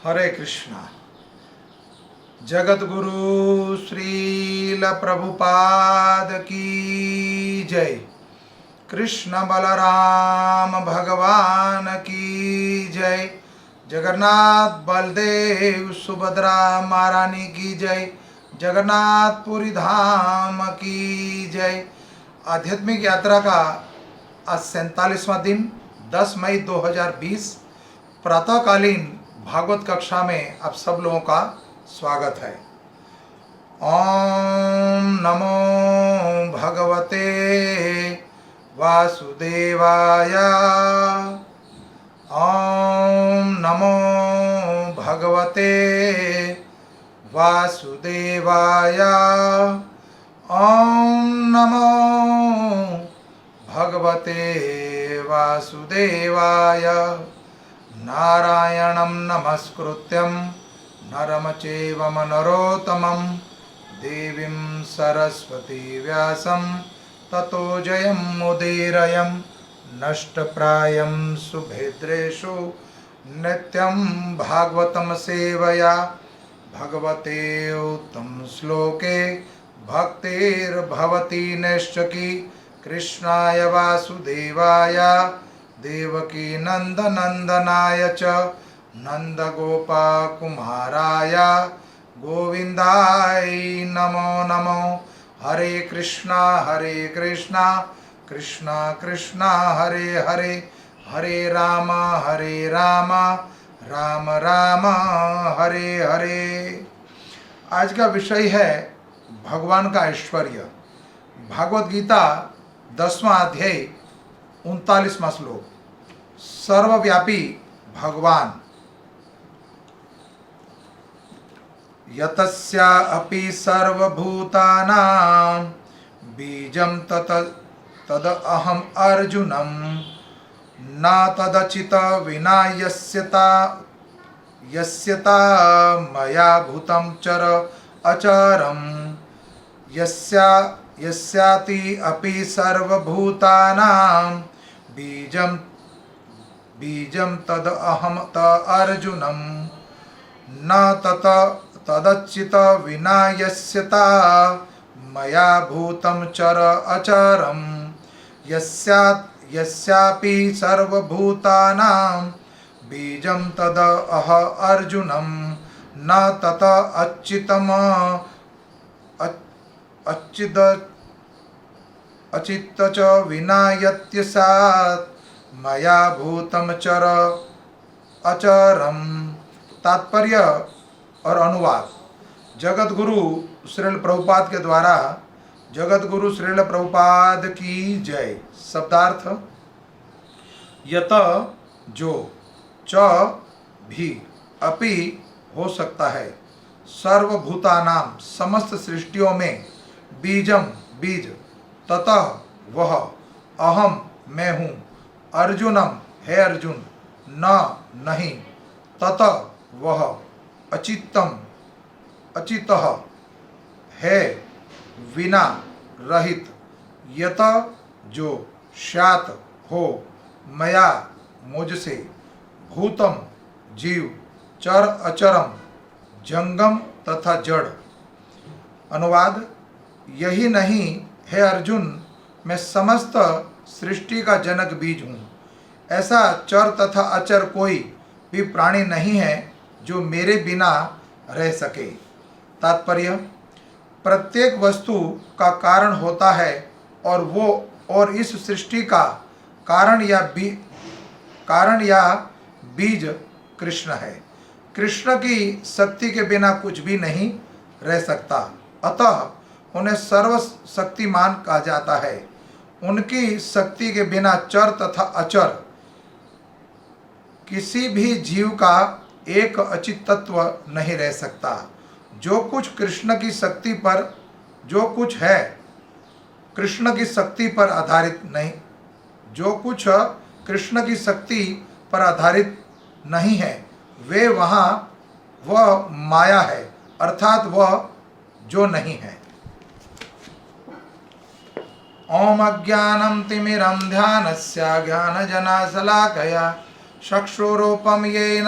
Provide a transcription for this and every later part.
हरे कृष्णा। जगत गुरु श्रील प्रभुपाद की जय। कृष्ण बलराम भगवान की जय। जगन्नाथ बलदेव सुभद्रा महारानी की जय। जगन्नाथपुरी धाम की जय। आध्यात्मिक यात्रा का आज 47वां दिन 10 मई 2020 प्रातःकालीन भागवत कक्षा में आप सब लोगों का स्वागत है। ओम नमो भगवते वासुदेवाय। ओम नमो भगवते वासुदेवाय। ओम नमो भगवते वासुदेवाय। नारायणं नमस्कृत्यं नरं चैव नरोत्तमं देवीं सरस्वती व्यासं ततो जयमुदीरयं। नष्टप्रायं सुभद्रेषु नित्यं भागवतं सेवया। भगवते उत्तम श्लोके भक्तिर्भवति नैष्ठकी। कृष्णाय वासुदेवाय देवकी नंदनंदनाय च नंदगोपकुमाराय गोविंदाय नमो नमो। हरे कृष्णा कृष्णा कृष्णा हरे हरे, हरे राम राम राम हरे हरे। आज का विषय है भगवान का ऐश्वर्य। भागवत गीता 10वां अध्याय 39वां श्लोक। सर्वव्यापी भगवान यतस्य अपि सर्वभूतानां बीजं तद अहम अर्जुनं न तदचित विना यस्यता मया भूतं चर अचरं। यस्याति अपि सर्वभूतानां बीजं तद अहम त अर्जुनं न तदच्चित विना यस्यता मया भूतं चर अचरं। यस्यापि सर्वभूतानां बीजं तद अह अर्जुनं न तत अचित च विना यत्यसात् मया भूतम चर अचरम। तात्पर्य और अनुवाद। जगत गुरु श्रील प्रभुपाद के द्वारा जगत गुरु श्रील प्रभुपाद की जय। शब्दार्थ यत जो, च भी, अपि हो सकता है, सर्वभूतानाम समस्त सृष्टियों में, बीजम बीज, ततः वह, अहम मैं हूँ, अर्जुनम है अर्जुन, न नहीं, तत वह, अचितः है विना रहित, यत जो, स्यात् हो, मया मुझसे, भूतम जीव, चर अचरम जंगम तथा जड़। अनुवाद। यही नहीं है अर्जुन, मैं समस्त सृष्टि का जनक बीज हूँ। ऐसा चर तथा अचर कोई भी प्राणी नहीं है जो मेरे बिना रह सके। तात्पर्य। प्रत्येक वस्तु का कारण होता है और इस सृष्टि का कारण या बीज कृष्ण है। कृष्ण की शक्ति के बिना कुछ भी नहीं रह सकता, अतः उन्हें सर्वशक्तिमान कहा जाता है। उनकी शक्ति के बिना चर तथा अचर किसी भी जीव का एक अचित तत्व नहीं रह सकता। जो कुछ कृष्ण की शक्ति पर आधारित नहीं, जो कुछ कृष्ण की शक्ति पर आधारित नहीं है, वह माया है, अर्थात वह जो नहीं है। ओम अज्ञानं तिमिरं ध्यानस्य ज्ञानजनशलाकया चक्षुरूपम येन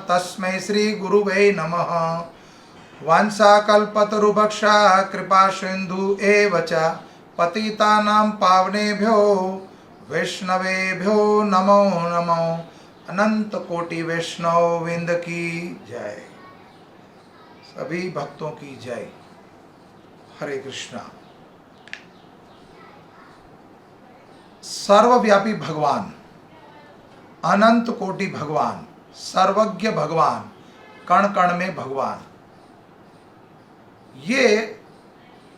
तस्मै श्री गुरुवे नमः। वांछाकल्पतरुभक्षा कृपा सिंधु एव च पतितानां पावनेभ्यो वैष्णवेभ्यो नमो नमो। अनंत कोटि वैष्णव विंद की जय। सभी भक्तों की जय। हरे कृष्णा। सर्वव्यापी भगवान, अनंत कोटि भगवान, सर्वज्ञ भगवान, कण कण में भगवान, ये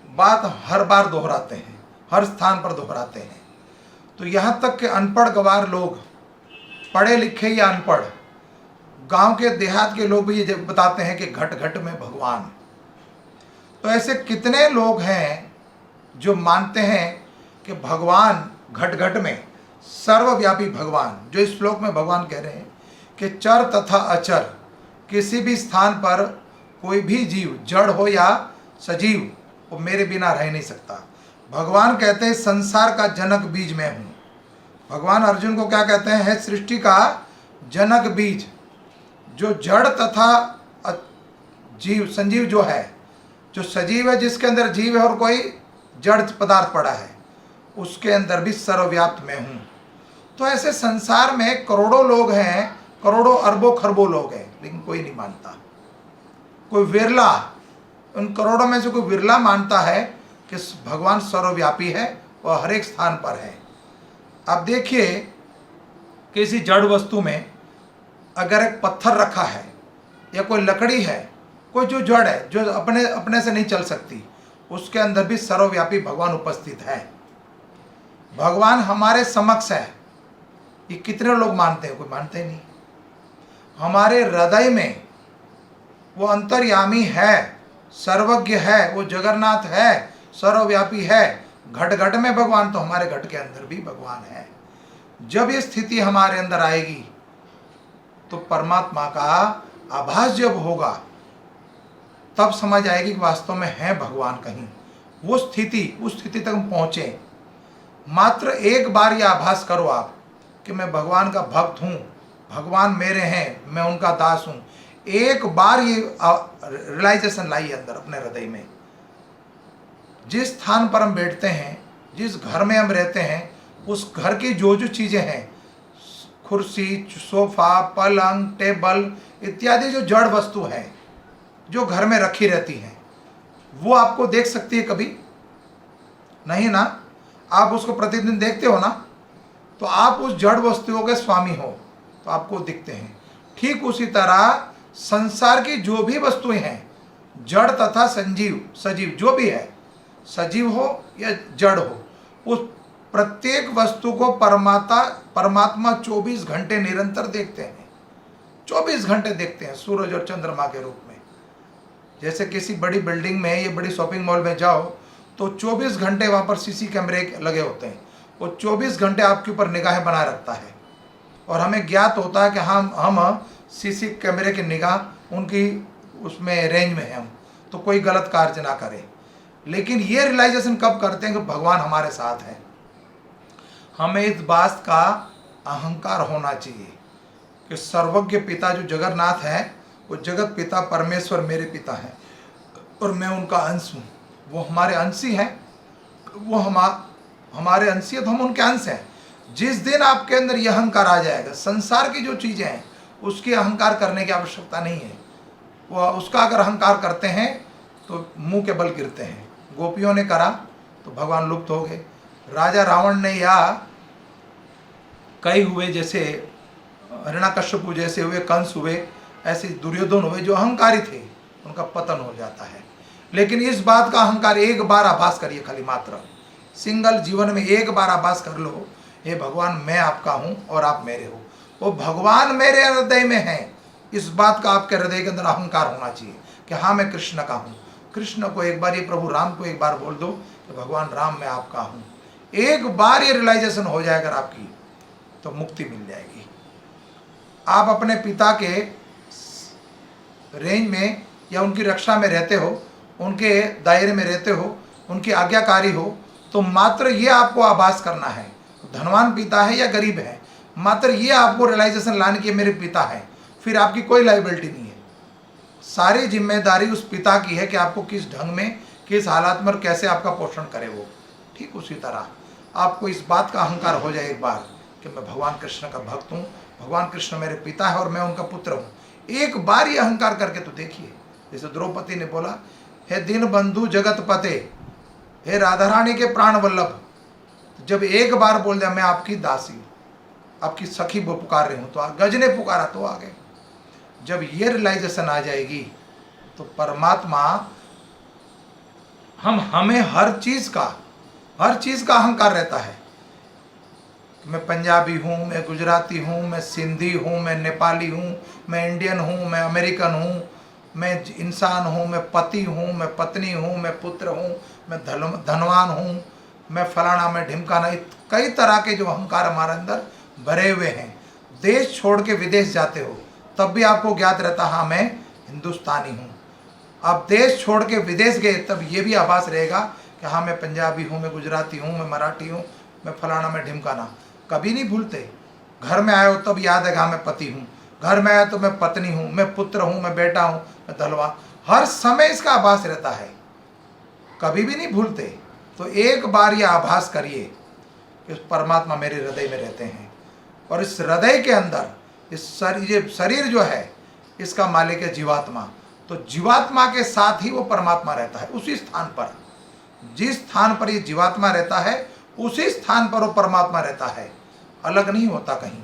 बात हर बार दोहराते हैं, हर स्थान पर दोहराते हैं। तो यहाँ तक कि अनपढ़ गवार लोग, पढ़े लिखे या अनपढ़, गांव के देहात के लोग भी ये बताते हैं कि घट घट में भगवान। तो ऐसे कितने लोग हैं जो मानते हैं कि भगवान घट घट में, सर्वव्यापी भगवान, जो इस श्लोक में भगवान कह रहे हैं कि चर तथा अचर, किसी भी स्थान पर कोई भी जीव, जड़ हो या सजीव, वो मेरे बिना रह नहीं सकता। भगवान कहते हैं संसार का जनक बीज मैं हूँ। भगवान अर्जुन को क्या कहते हैं? है सृष्टि का जनक बीज। जो जड़ तथा जीव, संजीव जो है, जो सजीव है, जिसके अंदर जीव है और कोई जड़ पदार्थ पड़ा है, उसके अंदर भी सर्वव्याप्त मैं हूँ। तो ऐसे संसार में करोड़ों लोग हैं, करोड़ों अरबों खरबों लोग हैं, लेकिन कोई नहीं मानता। कोई विरला, उन करोड़ों में से कोई विरला मानता है कि भगवान सर्वव्यापी है और हर एक स्थान पर है। आप देखिए, किसी जड़ वस्तु में अगर एक पत्थर रखा है या कोई लकड़ी है, कोई जो जड़ है, जो अपने से नहीं चल सकती, उसके अंदर भी सर्वव्यापी भगवान उपस्थित है। भगवान हमारे समक्ष है। ये कितने लोग मानते हैं? कोई मानते नहीं। हमारे हृदय में वो अंतर्यामी है, सर्वज्ञ है, वो जगन्नाथ है, सर्वव्यापी है। घट घट में भगवान, तो हमारे घट के अंदर भी भगवान है। जब ये स्थिति हमारे अंदर आएगी तो परमात्मा का आभास जब होगा, तब समझ आएगी कि वास्तव में है भगवान कहीं। वो स्थिति, उस स्थिति तक हम पहुँचे। मात्र एक बार ये आभास करो आप कि मैं भगवान का भक्त हूँ, भगवान मेरे हैं, मैं उनका दास हूँ। एक बार ये रियलाइजेशन लाइए अंदर अपने हृदय में। जिस स्थान पर हम बैठते हैं, जिस घर में हम रहते हैं, उस घर की जो जो चीज़ें हैं, कुर्सी, सोफा, पलंग, टेबल इत्यादि जो जड़ वस्तु है, जो घर में रखी रहती हैं, वो आपको देख सकती है कभी? नहीं ना। आप उसको प्रतिदिन देखते हो ना, तो आप उस जड़ वस्तुओं के स्वामी हो, तो आपको दिखते हैं। ठीक उसी तरह संसार की जो भी वस्तुएं हैं, जड़ तथा संजीव, सजीव, जो भी है, सजीव हो या जड़ हो, उस प्रत्येक वस्तु को परमात्मा 24 घंटे निरंतर देखते हैं। 24 घंटे देखते हैं, सूरज और चंद्रमा के रूप में। जैसे किसी बड़ी बिल्डिंग में या बड़ी शॉपिंग मॉल में जाओ तो 24 घंटे वहाँ पर सीसी कैमरे लगे होते हैं। वो 24 घंटे आपके ऊपर निगाहें बनाए रखता है, और हमें ज्ञात होता है कि हम सीसी कैमरे की निगाह उनकी उसमें रेंज में है, हम तो कोई गलत कार्य ना करें। लेकिन ये रियलाइजेशन कब करते हैं कि भगवान हमारे साथ है? हमें इस बात का अहंकार होना चाहिए कि सर्वज्ञ पिता जो जगन्नाथ है, वो जगत पिता परमेश्वर मेरे पिता हैं और मैं उनका अंश हूँ। वो हमारे अंशी हैं, वो हमारे अंशी है, तो हम उनके अंश हैं। जिस दिन आपके अंदर यह अहंकार आ जाएगा, संसार की जो चीज़ें हैं उसकी अहंकार करने की आवश्यकता नहीं है। वो उसका अगर अहंकार करते हैं तो मुंह के बल गिरते हैं। गोपियों ने करा तो भगवान लुप्त हो गए। राजा रावण ने या कई हुए, जैसे हिरण्यकश्यप जैसे हुए, कंस हुए, ऐसे दुर्योधन हुए, जो अहंकारी थे, उनका पतन हो जाता है। लेकिन इस बात का अहंकार एक बार आभास करिए, खाली मात्र सिंगल जीवन में एक बार आभास कर लो, हे भगवान मैं आपका हूँ और आप मेरे हो। वो भगवान मेरे हृदय में है, इस बात का आपके हृदय के अंदर अहंकार होना चाहिए कि हाँ मैं कृष्ण का हूँ। कृष्ण को एक बार, ये प्रभु राम को एक बार बोल दो कि भगवान राम मैं आपका हूँ। एक बार ये रियलाइजेशन हो जाए अगर आपकी, तो मुक्ति मिल जाएगी। आप अपने पिता के रेंज में या उनकी रक्षा में रहते हो, उनके दायरे में रहते हो, उनकी आज्ञाकारी हो, तो मात्र ये आपको आभास करना है, धनवान पिता है या गरीब है, मात्र ये आपको रियलाइजेशन लाने की मेरे पिता है, फिर आपकी कोई लाइबिलिटी नहीं है। सारी जिम्मेदारी उस पिता की है कि आपको किस ढंग में, किस हालात में और कैसे आपका पोषण करे वो। ठीक उसी तरह आपको इस बात का अहंकार हो जाए एक बार कि मैं भगवान कृष्ण का भक्त हूँ, भगवान कृष्ण मेरे पिता है और मैं उनका पुत्र हूँ। एक बार ये अहंकार करके तो देखिए। जैसे द्रौपदी ने बोला, हे दीन बंधु जगत पते, हे राधा रानी के प्राण वल्लभ, जब एक बार बोल दिया मैं आपकी दासी, आपकी सखी वो पुकार रही हूँ, तो गज ने पुकारा तो आ गए। जब ये रियलाइजेशन आ जाएगी तो परमात्मा हमें हर चीज का अहंकार रहता है। मैं पंजाबी हूँ, मैं गुजराती हूँ, मैं सिंधी हूँ, मैं नेपाली हूँ, मैं इंडियन हूँ, मैं अमेरिकन हूँ, मैं इंसान हूँ, मैं पति हूँ, मैं पत्नी हूँ, मैं पुत्र हूँ, मैं धनवान हूँ, मैं फलाना, मैं ढिमकाना। कई तरह के जो अहंकार हमारे अंदर भरे हुए हैं। देश छोड़ के विदेश जाते हो तब भी आपको ज्ञात रहता हाँ मैं हिंदुस्तानी हूँ। आप देश छोड़ के विदेश गए तब ये भी आभास रहेगा कि हाँ मैं पंजाबी हूँ, मैं गुजराती हूँ, मैं मराठी हूँ, मैं फलाना, मैं ढिमकाना। कभी नहीं भूलते। घर में आए हो तब याद है कि हाँ मैं पति हूँ, घर में आया तो मैं पत्नी हूँ, मैं पुत्र हूँ, मैं बेटा हूँ, मैं दलवा। हर समय इसका आभास रहता है, कभी भी नहीं भूलते। तो एक बार ये आभास करिए कि परमात्मा मेरे हृदय में रहते हैं और इस हृदय के अंदर इस शरीर जो है इसका मालिक है जीवात्मा। तो जीवात्मा के साथ ही वो परमात्मा रहता है। उसी स्थान पर, जिस स्थान पर ये जीवात्मा रहता है उसी स्थान पर वो परमात्मा रहता है, अलग नहीं होता कहीं।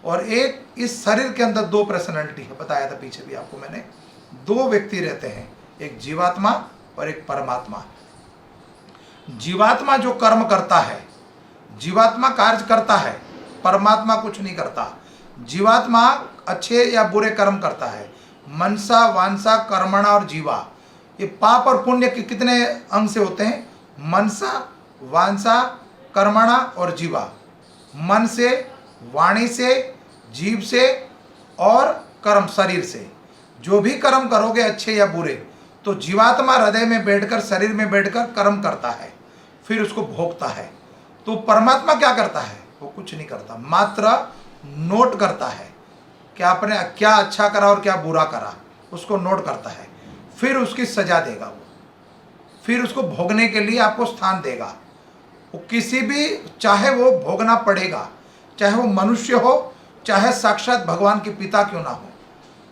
और एक इस शरीर के अंदर दो पर्सनैलिटी है, बताया था पीछे भी आपको मैंने, दो व्यक्ति रहते हैं, एक जीवात्मा और एक परमात्मा। जीवात्मा जो कर्म करता है, जीवात्मा कार्य करता है, परमात्मा कुछ नहीं करता। जीवात्मा अच्छे या बुरे कर्म करता है। मनसा, वांसा, कर्मणा और जीवा, ये पाप और पुण्य के कितने अंग से होते हैं? मनसा, वांसा, कर्मणा और जीवा। मन से, वाणी से, जीव से और कर्म शरीर से। जो भी कर्म करोगे अच्छे या बुरे, तो जीवात्मा हृदय में बैठकर, शरीर में बैठकर कर्म करता है, फिर उसको भोगता है। तो परमात्मा क्या करता है? वो कुछ नहीं करता, मात्र नोट करता है कि आपने क्या अच्छा करा और क्या बुरा करा, उसको नोट करता है। फिर उसकी सजा देगा वो, फिर उसको भोगने के लिए आपको स्थान देगा। वो किसी भी, चाहे वो भोगना पड़ेगा, चाहे वो मनुष्य हो, चाहे साक्षात भगवान के पिता क्यों ना हो,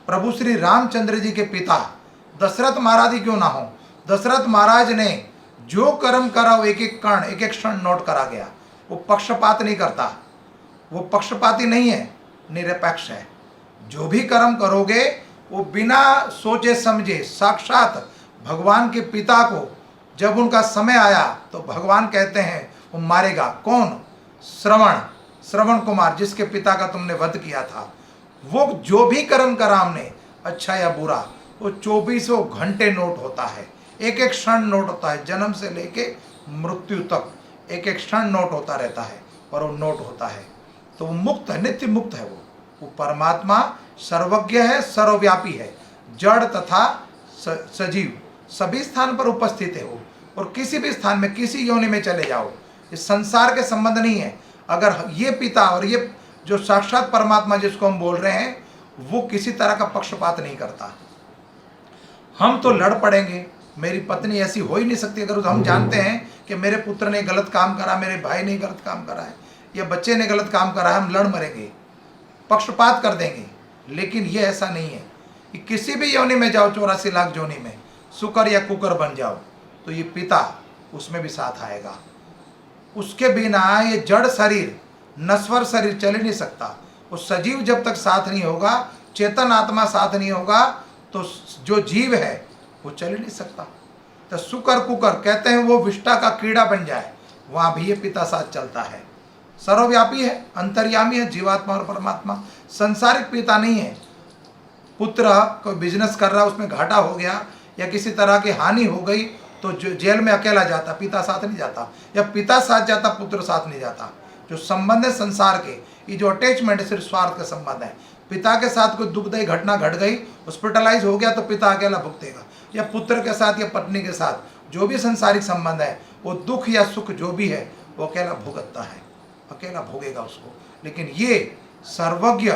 प्रभु श्री रामचंद्र जी के पिता दशरथ महाराज ही क्यों ना हो। दशरथ महाराज ने जो कर्म करा वो एक एक कण, एक एक क्षण नोट करा गया। वो पक्षपात नहीं करता, वो पक्षपाती नहीं है, निरपेक्ष है। जो भी कर्म करोगे वो बिना सोचे समझे साक्षात भगवान के पिता को जब उनका समय आया तो भगवान कहते हैं वो मारेगा। कौन? श्रवण कुमार, जिसके पिता का तुमने वध किया था। वो जो भी कर्म करा हमने, अच्छा या बुरा, वो 24 घंटे नोट होता है, एक एक क्षण नोट होता है। जन्म से लेके मृत्यु तक एक एक क्षण नोट होता रहता है और वो नोट होता है। तो वो मुक्त है, नित्य मुक्त है। वो परमात्मा सर्वज्ञ है, सर्वव्यापी है, जड़ तथा सजीव सभी स्थान पर उपस्थित है वो। और किसी भी स्थान में, किसी योनि में चले जाओ, इस संसार के संबंध नहीं है। अगर ये पिता और ये जो साक्षात परमात्मा जिसको हम बोल रहे हैं, वो किसी तरह का पक्षपात नहीं करता। हम तो लड़ पड़ेंगे, मेरी पत्नी ऐसी हो ही नहीं सकती। अगर हम जानते हैं कि मेरे पुत्र ने गलत काम करा, मेरे भाई ने गलत काम करा है, या बच्चे ने गलत काम करा है, हम लड़ मरेंगे, पक्षपात कर देंगे। लेकिन ये ऐसा नहीं है कि किसी भी योनि में जाओ, 84 लाख योनि में सुकर या कुकर बन जाओ, तो ये पिता उसमें भी साथ आएगा। उसके बिना ये जड़ शरीर, नश्वर शरीर चल ही नहीं सकता। वो सजीव जब तक साथ नहीं होगा, चेतन आत्मा साथ नहीं होगा, तो जो जीव है वो चल ही नहीं सकता। तो सुकर कुकर कहते हैं वो विष्टा का कीड़ा बन जाए, वहाँ भी ये पिता साथ चलता है। सर्वव्यापी है, अंतर्यामी है, जीवात्मा और परमात्मा। संसारिक पिता नहीं है। पुत्र कोई बिजनेस कर रहा, उसमें घाटा हो गया या किसी तरह की हानि हो गई तो जेल में अकेला जाता, पिता साथ नहीं जाता, या पिता साथ जाता, पुत्र साथ नहीं जाता। जो संबंध है संसार के, ये जो अटैचमेंट है, सिर्फ स्वार्थ का संबंध है। पिता के साथ कोई दुखदायी घटना घट गई, हॉस्पिटलाइज हो गया, तो पिता अकेला भुगतेगा, या पुत्र के साथ या पत्नी के साथ जो भी संसारिक संबंध है, वो दुख या सुख जो भी है वो अकेला भुगतता है, अकेला भोगेगा उसको। लेकिन ये सर्वज्ञ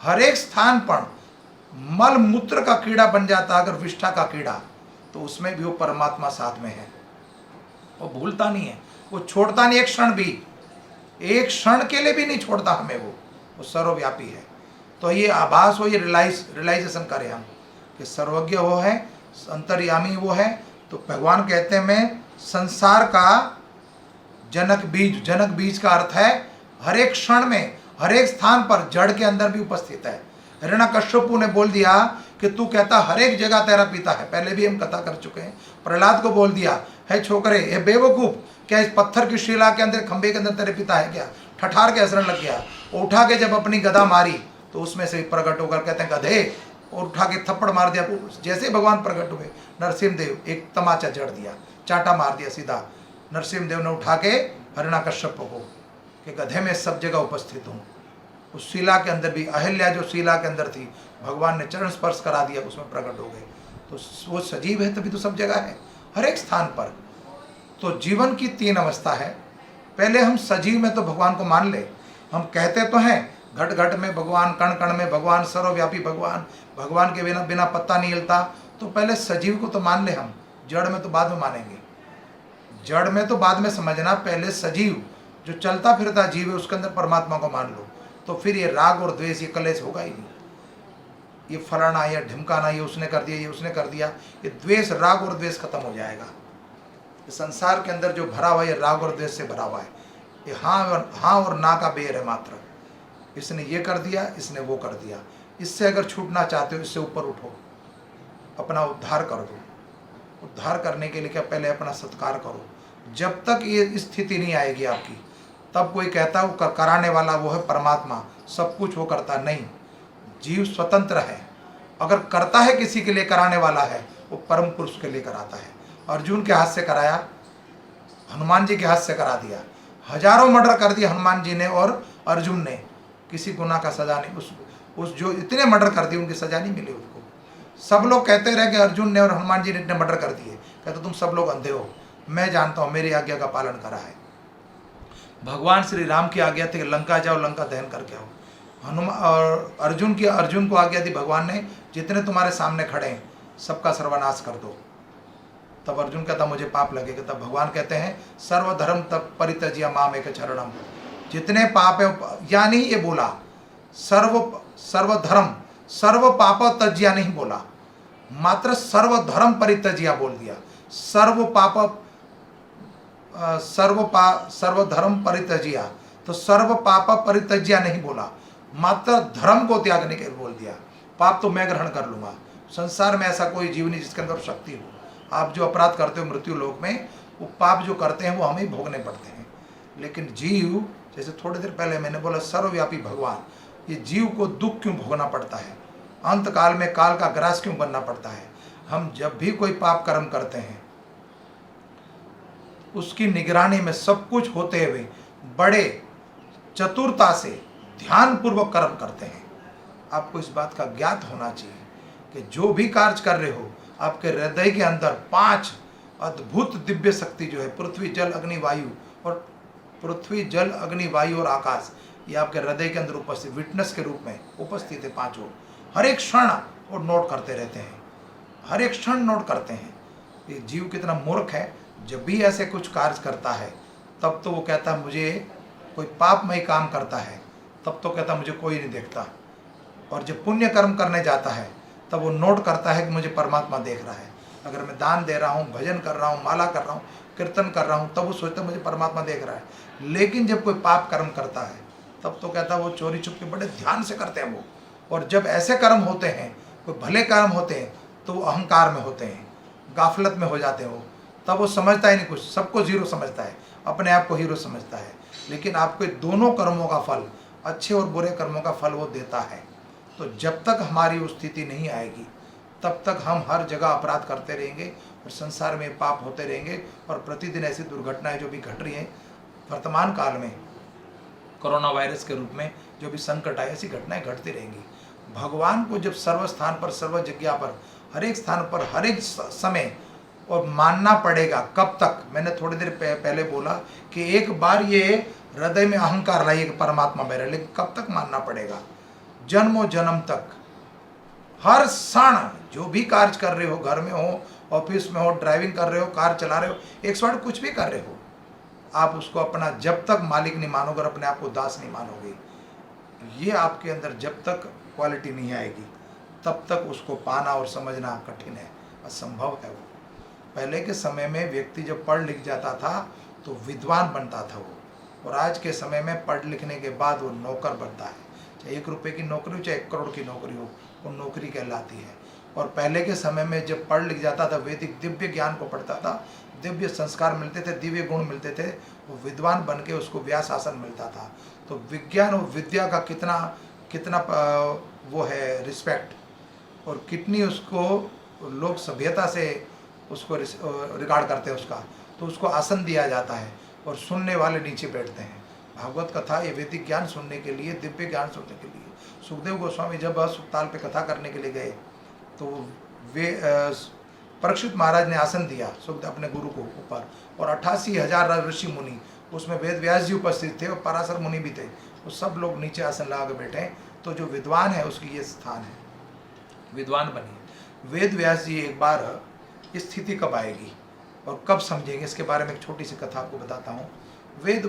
हर एक स्थान पर मल मूत्र का कीड़ा बन जाता, अगर विष्ठा का कीड़ा, तो उसमें भी वो परमात्मा साथ में है। वो भूलता नहीं है, वो छोड़ता नहीं एक क्षण भी, एक क्षण के लिए भी नहीं छोड़ता हमें। वो सर्वव्यापी है। तो ये आभास हो, ये रियलाइजेशन करें हम कि सर्वज्ञ वो है, अंतर्यामी वो है। तो भगवान कहते हैं मैं संसार का जनक बीज का अर्थ है हर एक क्षण में, हर एक स्थान पर, जड़ के अंदर भी उपस्थित है। हिरण्यकश्यपु ने बोल दिया कि तू कहता हर एक जगह तेरा पिता है, पहले भी हम कथा कर चुके हैं। प्रहलाद को बोल दिया है छोकरे, ये बेवकूफ, क्या इस पत्थर की शिला के अंदर, खंबे के अंदर तेरे पिता है क्या? ठठार के हंसने लग गया। उठा के जब अपनी गदा मारी तो उसमें से प्रकट होकर कहते हैं गधे, और उठा के थप्पड़ मार दिया। जैसे भगवान प्रकट हुए, नरसिंहदेव एक तमाचा जड़ दिया, चाटा मार दिया सीधा। नरसिंहदेव ने उठा के हिरण्यकश्यप को कि गधे में सब जगह उपस्थित हूँ। उस शिला के अंदर भी, अहिल्या जो शिला के अंदर थी, भगवान ने चरण स्पर्श करा दिया, उसमें प्रकट हो गए। तो वो सजीव है तभी तो सब जगह है, हर एक स्थान पर। तो जीवन की 3 अवस्था है। पहले हम सजीव में तो भगवान को मान ले। हम कहते तो हैं घट घट में भगवान, कण कण में भगवान, सर्वव्यापी भगवान, भगवान के बिना बिना पत्ता नहीं हिलता। तो पहले सजीव को तो मान ले हम, जड़ में तो बाद में मानेंगे। जड़ में तो बाद में समझना, पहले सजीव जो चलता फिरता जीव है उसके अंदर परमात्मा को मान लो। तो फिर ये राग और द्वेष, ये कलेश होगा ही नहीं। ये फलाना, ये ढिमकाना, ये उसने कर दिया, ये उसने कर दिया, ये द्वेष, राग और द्वेष खत्म हो जाएगा। संसार के अंदर जो भरा हुआ है, ये राग और द्वेष से भरा हुआ है। ये हाँ और ना का बेर है मात्र। इसने ये कर दिया, इसने वो कर दिया। इससे अगर छूटना चाहते हो, इससे ऊपर उठो, अपना उद्धार कर दो। उद्धार करने के लिए क्या, पहले अपना सत्कार करो। जब तक ये स्थिति नहीं आएगी आपकी, तब कोई कहता है वो कराने वाला वो है परमात्मा, सब कुछ वो करता, नहीं। जीव स्वतंत्र है। अगर करता है किसी के लिए, कराने वाला है, वो परम पुरुष के लिए कराता है। अर्जुन के हाथ से कराया, हनुमान जी के हाथ से करा दिया। हजारों मर्डर कर दिए हनुमान जी ने और अर्जुन ने, किसी गुनाह का सजा नहीं। उस जो इतने मर्डर कर दिए, उनकी सजा नहीं मिली उनको। सब लोग कहते रहे कि अर्जुन ने और हनुमान जी ने इतने मर्डर कर दिए। कहते तुम सब लोग अंधे हो, मैं जानता हूँ, मेरी आज्ञा का पालन करा है। भगवान श्री राम की आज्ञा थी लंका जाओ, लंका दहन करके आओ। हनुमान और अर्जुन को आज्ञा दी भगवान ने, जितने तुम्हारे सामने खड़े हैं सबका सर्वनाश कर दो। तब अर्जुन कहता मुझे पाप लगेगा। तब भगवान कहते हैं सर्वधर्म तब परित्यज्य माम एक चरणम। जितने पाप है, या नहीं ये बोला सर्वधर्म, सर्व पाप तज्या नहीं बोला, मात्र सर्वधर्म परित्यज्या बोल दिया। सर्वधर्म परित्यज्या, तो सर्व पाप परित्यज्या नहीं बोला, मात्र धर्म को त्यागने के बोल दिया। पाप तो मैं ग्रहण कर लूंगा। संसार में ऐसा कोई जीव नहीं जिसके अंदर शक्ति हो। आप जो अपराध करते हो मृत्यु लोक में, वो पाप जो करते हैं वो हमें ही भोगने पड़ते हैं। लेकिन जीव, जैसे थोड़ी देर पहले मैंने बोला सर्वव्यापी भगवान, ये जीव को दुख क्यों भोगना पड़ता है? अंत काल में काल का ग्रास क्यों बनना पड़ता है? हम जब भी कोई पाप कर्म करते हैं, उसकी निगरानी में सब कुछ होते हुए बड़े चतुरता से ध्यान पूर्वक कर्म करते हैं। आपको इस बात का ज्ञात होना चाहिए कि जो भी कार्य कर रहे हो, आपके हृदय के अंदर 5 अद्भुत दिव्य शक्ति जो है, पृथ्वी जल अग्नि वायु और आकाश, ये आपके हृदय के अंदर उपस्थित, विटनेस के रूप में उपस्थित है। 5 हर एक क्षण वो नोट करते रहते हैं, हर एक क्षण नोट करते हैं। ये जीव कितना मूर्ख है, जब भी ऐसे कुछ कार्य करता है तब तो वो कहता है मुझे कोई पापमय काम करता है, तब तो कहता मुझे कोई नहीं देखता। और जब पुण्य कर्म करने जाता है तब वो नोट करता है कि मुझे परमात्मा देख रहा है। अगर मैं दान दे रहा हूँ, भजन कर रहा हूँ, माला कर रहा हूँ, कीर्तन कर रहा हूँ, तब वो सोचता है मुझे परमात्मा देख रहा है। लेकिन जब कोई पाप कर्म करता है तब तो कहता है वो चोरी छुप के बड़े ध्यान से करते हैं वो। और जब ऐसे कर्म होते हैं, कोई भले कर्म होते हैं, तो वो अहंकार में होते हैं, गाफलत में हो जाते हैं वो। तब वो समझता ही नहीं कुछ, सबको जीरो समझता है, अपने आप को हीरो समझता है। लेकिन आपके दोनों कर्मों का फल, अच्छे और बुरे कर्मों का फल वो देता है। तो जब तक हमारी वो स्थिति नहीं आएगी, तब तक हम हर जगह अपराध करते रहेंगे और संसार में पाप होते रहेंगे। और प्रतिदिन ऐसी दुर्घटनाएं जो भी घट रही हैं वर्तमान काल में, कोरोना वायरस के रूप में जो भी संकट आए, ऐसी घटनाएं घटती रहेंगी। भगवान को जब सर्व स्थान पर, सर्व जगह पर, हर एक स्थान पर, हर एक समय और मानना पड़ेगा। कब तक? मैंने थोड़ी देर पहले बोला कि एक बार ये हृदय में अहंकार लाइए कि परमात्मा मेरा, लेकिन कब तक मानना पड़ेगा? जन्मों जन्म तक। हर क्षण जो भी कार्य कर रहे हो, घर में हो, ऑफिस में हो, ड्राइविंग कर रहे हो, कार चला रहे हो, 108 कुछ भी कर रहे हो, आप उसको अपना जब तक मालिक नहीं मानोगे और अपने आप को दास नहीं मानोगे, ये आपके अंदर जब तक क्वालिटी नहीं आएगी तब तक उसको पाना और समझना कठिन है, असंभव है। वो पहले के समय में व्यक्ति जब पढ़ लिख जाता था तो विद्वान बनता था वो, और आज के समय में पढ़ लिखने के बाद वो नौकर बनता है। चाहे 1 रुपये की नौकरी हो, चाहे 1 करोड़ की नौकरी हो, वो नौकरी कहलाती है। और पहले के समय में जब पढ़ लिख जाता था, वैदिक दिव्य ज्ञान को पढ़ता था, दिव्य संस्कार मिलते थे, दिव्य गुण मिलते थे, वो विद्वान बन के उसको व्यास आसन मिलता था। तो विज्ञान और विद्या का कितना कितना वो है रिस्पेक्ट, और कितनी उसको लोग सभ्यता से उसको रिगार्ड करते हैं उसका, तो उसको आसन दिया जाता है और सुनने वाले नीचे बैठते हैं। भागवत कथा ये वैदिक ज्ञान सुनने के लिए, दिव्य ज्ञान सुनने के लिए। सुखदेव गोस्वामी जब सुखताल पे कथा करने के लिए गए तो वे परीक्षित महाराज ने आसन दिया सुखदेव अपने गुरु को ऊपर, और 88,000 ऋषि मुनि, उसमें वेद व्यास जी उपस्थित थे और पराशर मुनि भी थे, वो सब लोग नीचे आसन लगा के बैठे। तो जो विद्वान है उसकी ये स्थान है, विद्वान बनिए। वेद व्यास जी एक बार स्थिति कब आएगी और कब समझेंगे, इसके बारे में एक छोटी सी कथा आपको बताता हूँ। वेद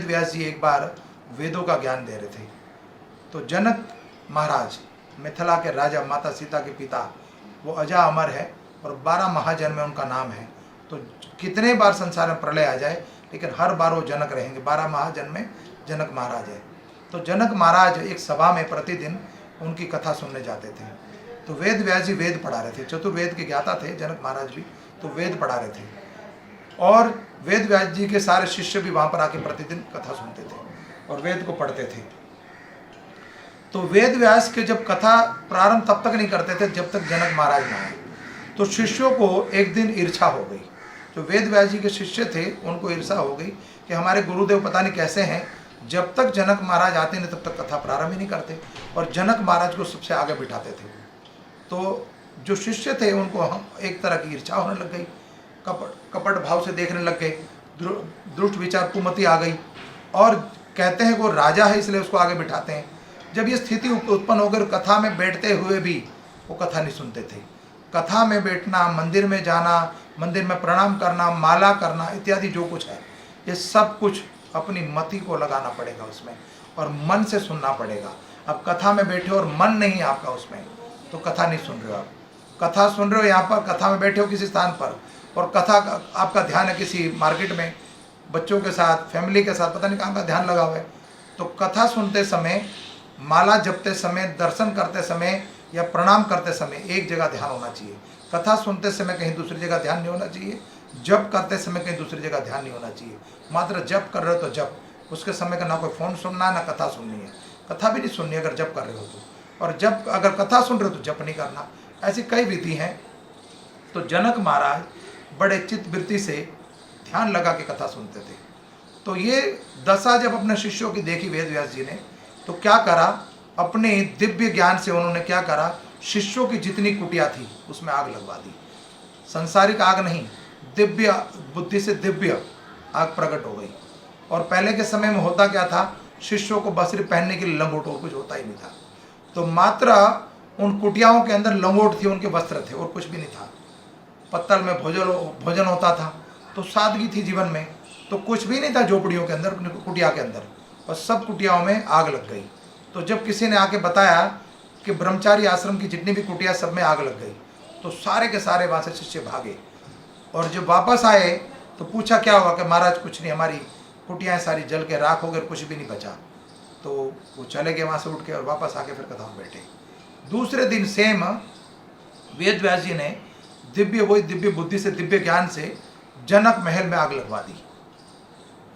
व्यास जी एक बार वेदों का ज्ञान दे रहे थे, तो जनक महाराज मिथिला के राजा, माता सीता के पिता, वो अजा अमर है और 12 महाजन्म में उनका नाम है। तो कितने बार संसार में प्रलय आ जाए लेकिन हर बार वो जनक रहेंगे। 12 महाजन्म में जनक महाराज है। तो जनक महाराज एक सभा में प्रतिदिन उनकी कथा सुनने जाते थे। तो वेद व्यास जी वेद पढ़ा रहे थे, चतुर्वेद के ज्ञाता थे जनक महाराज भी, तो वेद पढ़ा रहे थे, और वेद व्यास जी के सारे शिष्य भी वहाँ पर आके प्रतिदिन कथा सुनते थे और वेद को पढ़ते थे। तो वेद व्यास के जब कथा प्रारंभ तब तक नहीं करते थे जब तक जनक महाराज ना आए। तो शिष्यों को एक दिन ईर्ष्या हो गई, जो वेद व्यास जी के शिष्य थे उनको ईर्ष्या हो गई कि हमारे गुरुदेव पता नहीं कैसे हैं, जब तक जनक महाराज आते नहीं तब तक कथा प्रारंभ ही नहीं करते, और जनक महाराज को सबसे आगे बिठाते थे। तो जो शिष्य थे उनको एक तरह की ईर्ष्या होने लग गई, कपट भाव से देखने लग गए, दुष्ट विचार कुमति आ गई, और कहते हैं वो राजा है इसलिए उसको आगे बिठाते हैं। जब ये स्थिति उत्पन्न हो गई, कथा में बैठते हुए भी वो कथा नहीं सुनते थे। कथा में बैठना, मंदिर में जाना, मंदिर में प्रणाम करना, माला करना इत्यादि जो कुछ है, ये सब कुछ अपनी मति को लगाना पड़ेगा उसमें, और मन से सुनना पड़ेगा। अब कथा में बैठे और मन नहीं आपका उसमें, तो कथा नहीं सुन रहे हो। आप कथा सुन रहे हो यहाँ पर, कथा में बैठे हो किसी स्थान पर, और कथा आपका ध्यान है किसी मार्केट में बच्चों के साथ, फैमिली के साथ, पता नहीं कहाँ का ध्यान लगा हुआ है। तो कथा सुनते समय, माला जपते समय, दर्शन करते समय या प्रणाम करते समय एक जगह ध्यान होना चाहिए। कथा सुनते समय कहीं दूसरी जगह ध्यान नहीं होना चाहिए, जप करते समय कहीं दूसरी जगह ध्यान नहीं होना चाहिए। मात्र जप कर रहे हो तो जप, उसके समय का ना कोई फ़ोन सुनना ना कथा सुननी है, कथा भी नहीं सुननी अगर जप कर रहे हो तो, और जब अगर कथा सुन रहे हो तो जप नहीं करना। ऐसी कई विधि हैं। तो जनक महाराज बड़े चित्तवृत्ति से ध्यान लगा के कथा सुनते थे। तो ये दशा जब अपने शिष्यों की देखी वेद व्यास जी ने, तो क्या करा, अपने दिव्य ज्ञान से उन्होंने क्या करा, शिष्यों की जितनी कुटिया थी उसमें आग लगवा दी। संसारिक आग नहीं, दिव्य बुद्धि से दिव्य आग प्रकट हो गई। और पहले के समय में होता क्या था, शिष्यों को बस सिर्फ पहनने के लिए लंगोट, और कुछ होता ही नहीं था। तो मात्र उन कुटियाओं के अंदर लंगोट थी, उनके वस्त्र थे, और कुछ भी नहीं था। पत्तल में भोजन होता था, तो सादगी थी जीवन में, तो कुछ भी नहीं था झोपड़ियों के अंदर, कुटिया के अंदर, और सब कुटियाओं में आग लग गई। तो जब किसी ने आके बताया कि ब्रह्मचारी आश्रम की जितनी भी कुटिया सब में आग लग गई, तो सारे के सारे वहाँ से शिष्य भागे, और जब वापस आए तो पूछा क्या हुआ, कि महाराज कुछ नहीं, हमारी कुटियाएँ सारी जल के राख हो गए, कुछ भी नहीं बचा। तो वो चले गए वहाँ से उठ के, और वापस आके फिर कथा में बैठे। दूसरे दिन सेम वेद व्यास जी ने वही दिव्य बुद्धि से, दिव्य ज्ञान से जनक महल में आग लगवा दी।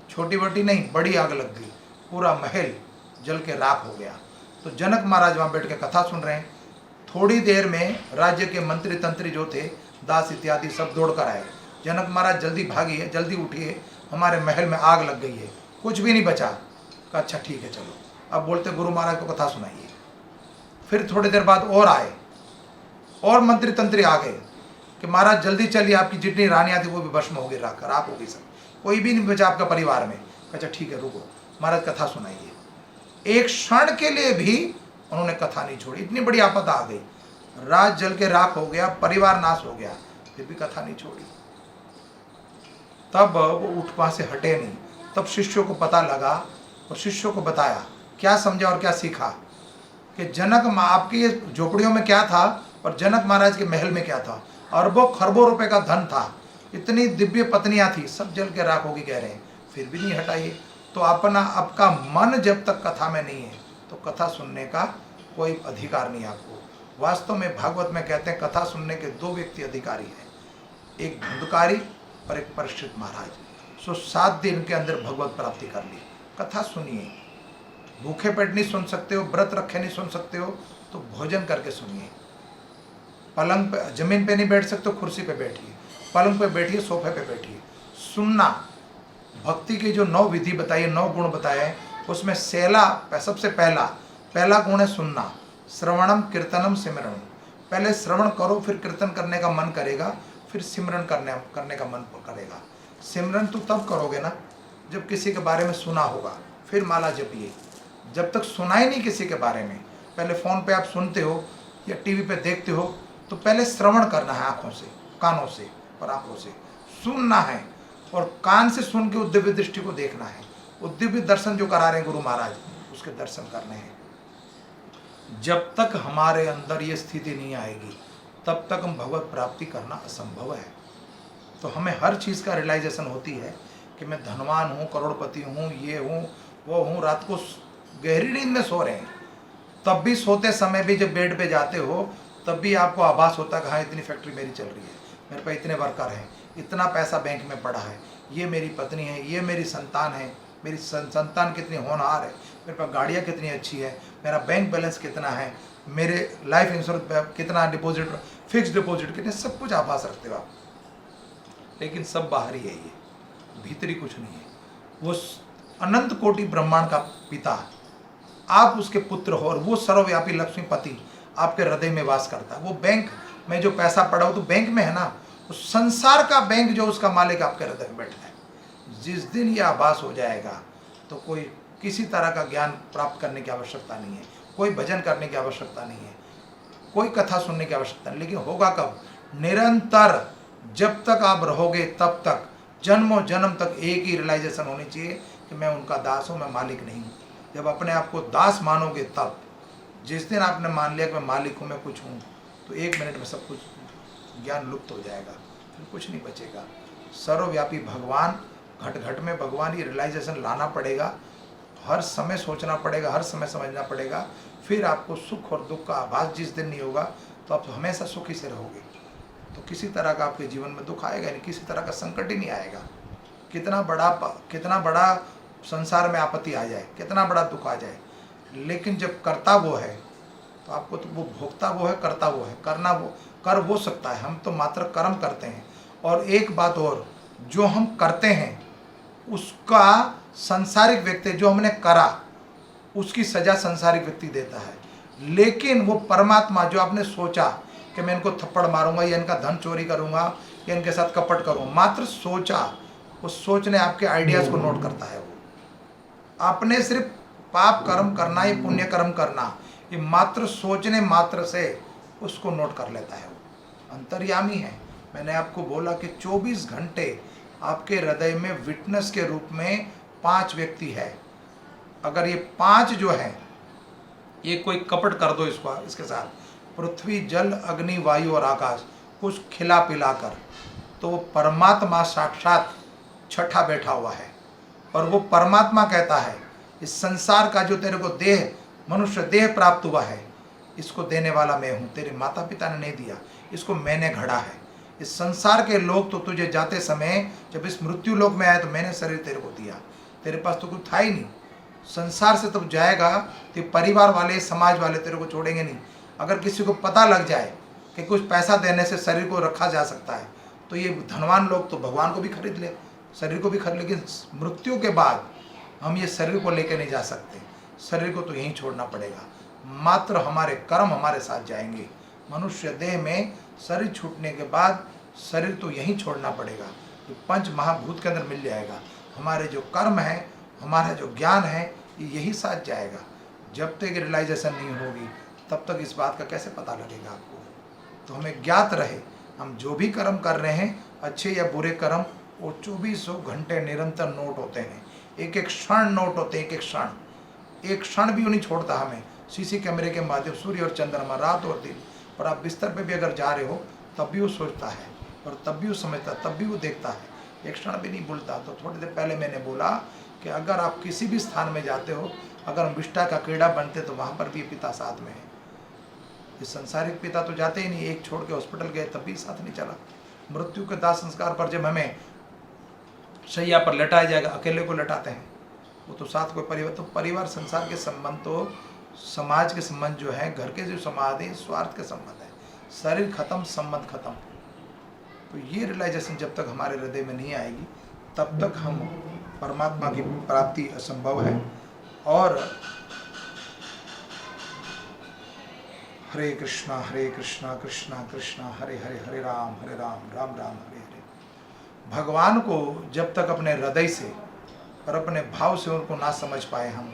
छोटी मोटी नहीं, बड़ी आग लग गई, पूरा महल जल के राख हो गया। तो जनक महाराज वहाँ बैठ के कथा सुन रहे हैं। थोड़ी देर में राज्य के मंत्री तंत्री जो थे, दास इत्यादि सब दौड़ कर आए। जनक महाराज जल्दी भागिए, जल्दी उठिए, हमारे महल में आग लग गई है, कुछ भी नहीं बचा। कहा अच्छा ठीक है चलो, अब बोलते गुरु महाराज को कथा सुनाइए। फिर थोड़ी देर बाद और आए, और मंत्री तंत्री आ गए कि महाराज जल्दी चलिए, आपकी जितनी रानियाँ थी वो भी भस्म हो गई, राख हो गई, सब कोई भी नहीं बचा आपका परिवार में, अच्छा ठीक है रुको, महाराज कथा सुनाइए। एक क्षण के लिए भी उन्होंने कथा नहीं छोड़ी। इतनी बड़ी आपदा आ गई, राज जल के राख हो गया, परिवार नाश हो गया, फिर भी कथा नहीं छोड़ी। तब वो उठ वहाँ से हटे नहीं। तब शिष्यों को पता लगा और शिष्यों को बताया, क्या समझा और क्या सीखा कि जनक आपकी ये झोपड़ियों में क्या था और जनक महाराज के महल में क्या था। अरबों खरबों रुपए का धन था, इतनी दिव्य पत्नियां थी, सब जल के राख होगी कह रहे हैं, फिर भी नहीं हटाइए। तो अपना आपका मन जब तक कथा में नहीं है तो कथा सुनने का कोई अधिकार नहीं आपको। वास्तव में भागवत में कहते हैं कथा सुनने के दो व्यक्ति अधिकारी हैं, एक धुंधकारी और एक परीक्षित महाराज। सो 7 दिन के अंदर भगवत प्राप्ति कर ली। कथा सुनिए, भूखे पेट नहीं सुन सकते हो, व्रत रखे नहीं सुन सकते हो तो भोजन करके सुनिए। पलंग पे, जमीन पे नहीं बैठ सकते हो, कुर्सी पे बैठिए, पलंग पे बैठिए, सोफे पे बैठिए। सुनना, भक्ति की जो 9 विधि बताई, 9 गुण बताए, उसमें सबसे पहला गुण है सुनना। श्रवणम कीर्तनम सिमरणम। पहले श्रवण करो, फिर कीर्तन करने का मन करेगा, फिर सिमरन करने का मन करेगा। सिमरन तो तब करोगे ना जब किसी के बारे में सुना होगा, फिर माला जपिए। जब तक सुना ही नहीं किसी के बारे में, पहले फ़ोन पे आप सुनते हो या टीवी पे देखते हो, तो पहले श्रवण करना है आँखों से, कानों से और आँखों से सुनना है, और कान से सुन के उद्दिव्य दृष्टि को देखना है। उद्दिव्य दर्शन जो करा रहे हैं गुरु महाराज, उसके दर्शन करने हैं। जब तक हमारे अंदर ये स्थिति नहीं आएगी तब तक हम भगवत प्राप्ति करना असंभव है। तो हमें हर चीज़ का रियलाइजेशन होती है कि मैं धनवान हूँ, करोड़पति हूँ, ये हूँ, वो हूँ। रात को गहरी नींद में सो रहे हैं, तब भी सोते समय भी जब बेड पे जाते हो तब भी आपको आभास होता है कि हाँ इतनी फैक्ट्री मेरी चल रही है, मेरे पास इतने वर्कर हैं, इतना पैसा बैंक में पड़ा है, ये मेरी पत्नी है, ये मेरी संतान है, मेरी संतान कितनी होनहार है, मेरे पास गाड़ियाँ कितनी अच्छी है, मेरा बैंक बैलेंस कितना है, मेरे लाइफ इंश्योरेंस कितना डिपॉजिट, फिक्स डिपॉजिट कितने, सब कुछ आभास रखते हो आप। लेकिन सब बाहरी है, ये भीतरी कुछ नहीं है। वो अनंत कोटि ब्रह्मांड का पिता, आप उसके पुत्र हो, और वो सर्वव्यापी लक्ष्मीपति आपके हृदय में वास करता है। वो बैंक में जो पैसा पड़ा हो तो बैंक में है ना, उस संसार का बैंक जो उसका मालिक आपके हृदय में बैठा है। जिस दिन ये आभास हो जाएगा तो कोई किसी तरह का ज्ञान प्राप्त करने की आवश्यकता नहीं है, कोई भजन करने की आवश्यकता नहीं है, कोई कथा सुनने की आवश्यकता नहीं। लेकिन होगा कब? निरंतर जब तक आप रहोगे तब तक, जन्मों जन्म तक एक ही रियलाइजेशन होनी चाहिए कि मैं उनका दास हूँ, मैं मालिक नहीं हूँ। जब अपने आप को दास मानोगे तब, जिस दिन आपने मान लिया कि मैं मालिक हूँ, मैं कुछ हूँ, तो 1 मिनट में सब कुछ ज्ञान लुप्त हो जाएगा, फिर कुछ नहीं बचेगा। सर्वव्यापी भगवान, घट घट में भगवान, ये रियलाइजेशन लाना पड़ेगा, हर समय सोचना पड़ेगा, हर समय समझना पड़ेगा। फिर आपको सुख और दुख का आभास जिस दिन नहीं होगा तो आप हमेशा सुखी से रहोगे। तो किसी तरह का आपके जीवन में दुख आएगा नहीं, किसी तरह का संकट ही नहीं आएगा। कितना बड़ा संसार में आपत्ति आ जाए, कितना बड़ा दुख आ जाए, लेकिन जब करता वो है तो आपको, तो वो भोगता वो है, करता वो है, कर वो सकता है। हम तो मात्र कर्म करते हैं। और एक बात और, जो हम करते हैं उसका संसारिक व्यक्ति, जो हमने करा उसकी सजा संसारिक व्यक्ति देता है। लेकिन वो परमात्मा, जो आपने सोचा कि मैं इनको थप्पड़ मारूंगा या इनका धन चोरी करूंगा या इनके साथ कपट करूंगा, मात्र सोचा, उस सोचने आपके आइडियाज़ को नोट करता है। वो आपने सिर्फ पाप कर्म करना या पुण्य कर्म करना, ये मात्र सोचने मात्र से उसको नोट कर लेता है। वो अंतर्यामी है। मैंने आपको बोला कि 24 घंटे आपके हृदय में विटनेस के रूप में 5 व्यक्ति है। अगर ये 5 जो है, ये कोई कपट कर दो इसके साथ, पृथ्वी जल अग्नि वायु और आकाश कुछ खिला पिला कर, तो वो परमात्मा साक्षात छठा बैठा हुआ है। और वो परमात्मा कहता है, इस संसार का जो तेरे को देह, मनुष्य देह प्राप्त हुआ है, इसको देने वाला मैं हूँ। तेरे माता पिता ने नहीं दिया, इसको मैंने घड़ा है। इस संसार के लोग तो तुझे जाते समय, जब इस मृत्यु लोक में आए, तो मैंने शरीर तेरे को दिया, तेरे पास तो कुछ था ही नहीं। संसार से तब जाएगा तो परिवार वाले, समाज वाले तेरे को छोड़ेंगे नहीं। अगर किसी को पता लग जाए कि कुछ पैसा देने से शरीर को रखा जा सकता है, तो ये धनवान लोग तो भगवान को भी खरीद ले, शरीर को भी खरीद। लेकिन मृत्यु के बाद हम ये शरीर को लेकर नहीं जा सकते, शरीर को तो यहीं छोड़ना पड़ेगा। मात्र हमारे कर्म हमारे साथ जाएंगे। मनुष्य देह में शरीर छूटने के बाद शरीर तो यहीं छोड़ना पड़ेगा, तो 5 महाभूत के अंदर मिल जाएगा। हमारे जो कर्म हैं हमारा जो ज्ञान है ये यही साथ जाएगा। जब तक रियलाइजेशन नहीं होगी तब तक इस बात का कैसे पता लगेगा आपको। तो हमें ज्ञात रहे हम जो भी कर्म कर रहे हैं, अच्छे या बुरे कर्म, वो 2400 घंटे निरंतर नोट होते हैं, एक एक क्षण नोट होते हैं, एक क्षण भी नहीं छोड़ता हमें। सीसी कैमरे के माध्यम सूर्य और चंद्रमा, रात और दिन, और आप बिस्तर पे भी अगर जा रहे हो तब भी वो सोचता है और तब भी वो समझता, तब भी वो देखता है, एक क्षण भी नहीं भूलता। तो थोड़ी देर पहले मैंने बोला कि अगर आप किसी भी स्थान में जाते हो, अगर हम विष्ठा का कीड़ा बनते तो वहाँ पर भी पिता साथ में है। ये संसारिक पिता तो जाते ही नहीं, एक छोड़ के हॉस्पिटल गए तब भी साथ नहीं चला। मृत्यु के दाह संस्कार पर जब हमें शैया पर लटाया जाएगा, अकेले को लटाते हैं, वो तो साथ कोई परिवार, तो परिवार संसार के संबंध, तो समाज के संबंध जो है, घर के जो समाज है, स्वार्थ के संबंध है। शरीर खत्म, संबंध खत्म। तो ये रियलाइजेशन जब तक हमारे हृदय में नहीं आएगी तब तक हम परमात्मा की प्राप्ति असंभव है। और हरे कृष्णा कृष्णा कृष्णा हरे हरे, हरे राम राम राम हरे हरे। भगवान को जब तक अपने हृदय से और अपने भाव से उनको ना समझ पाए हम,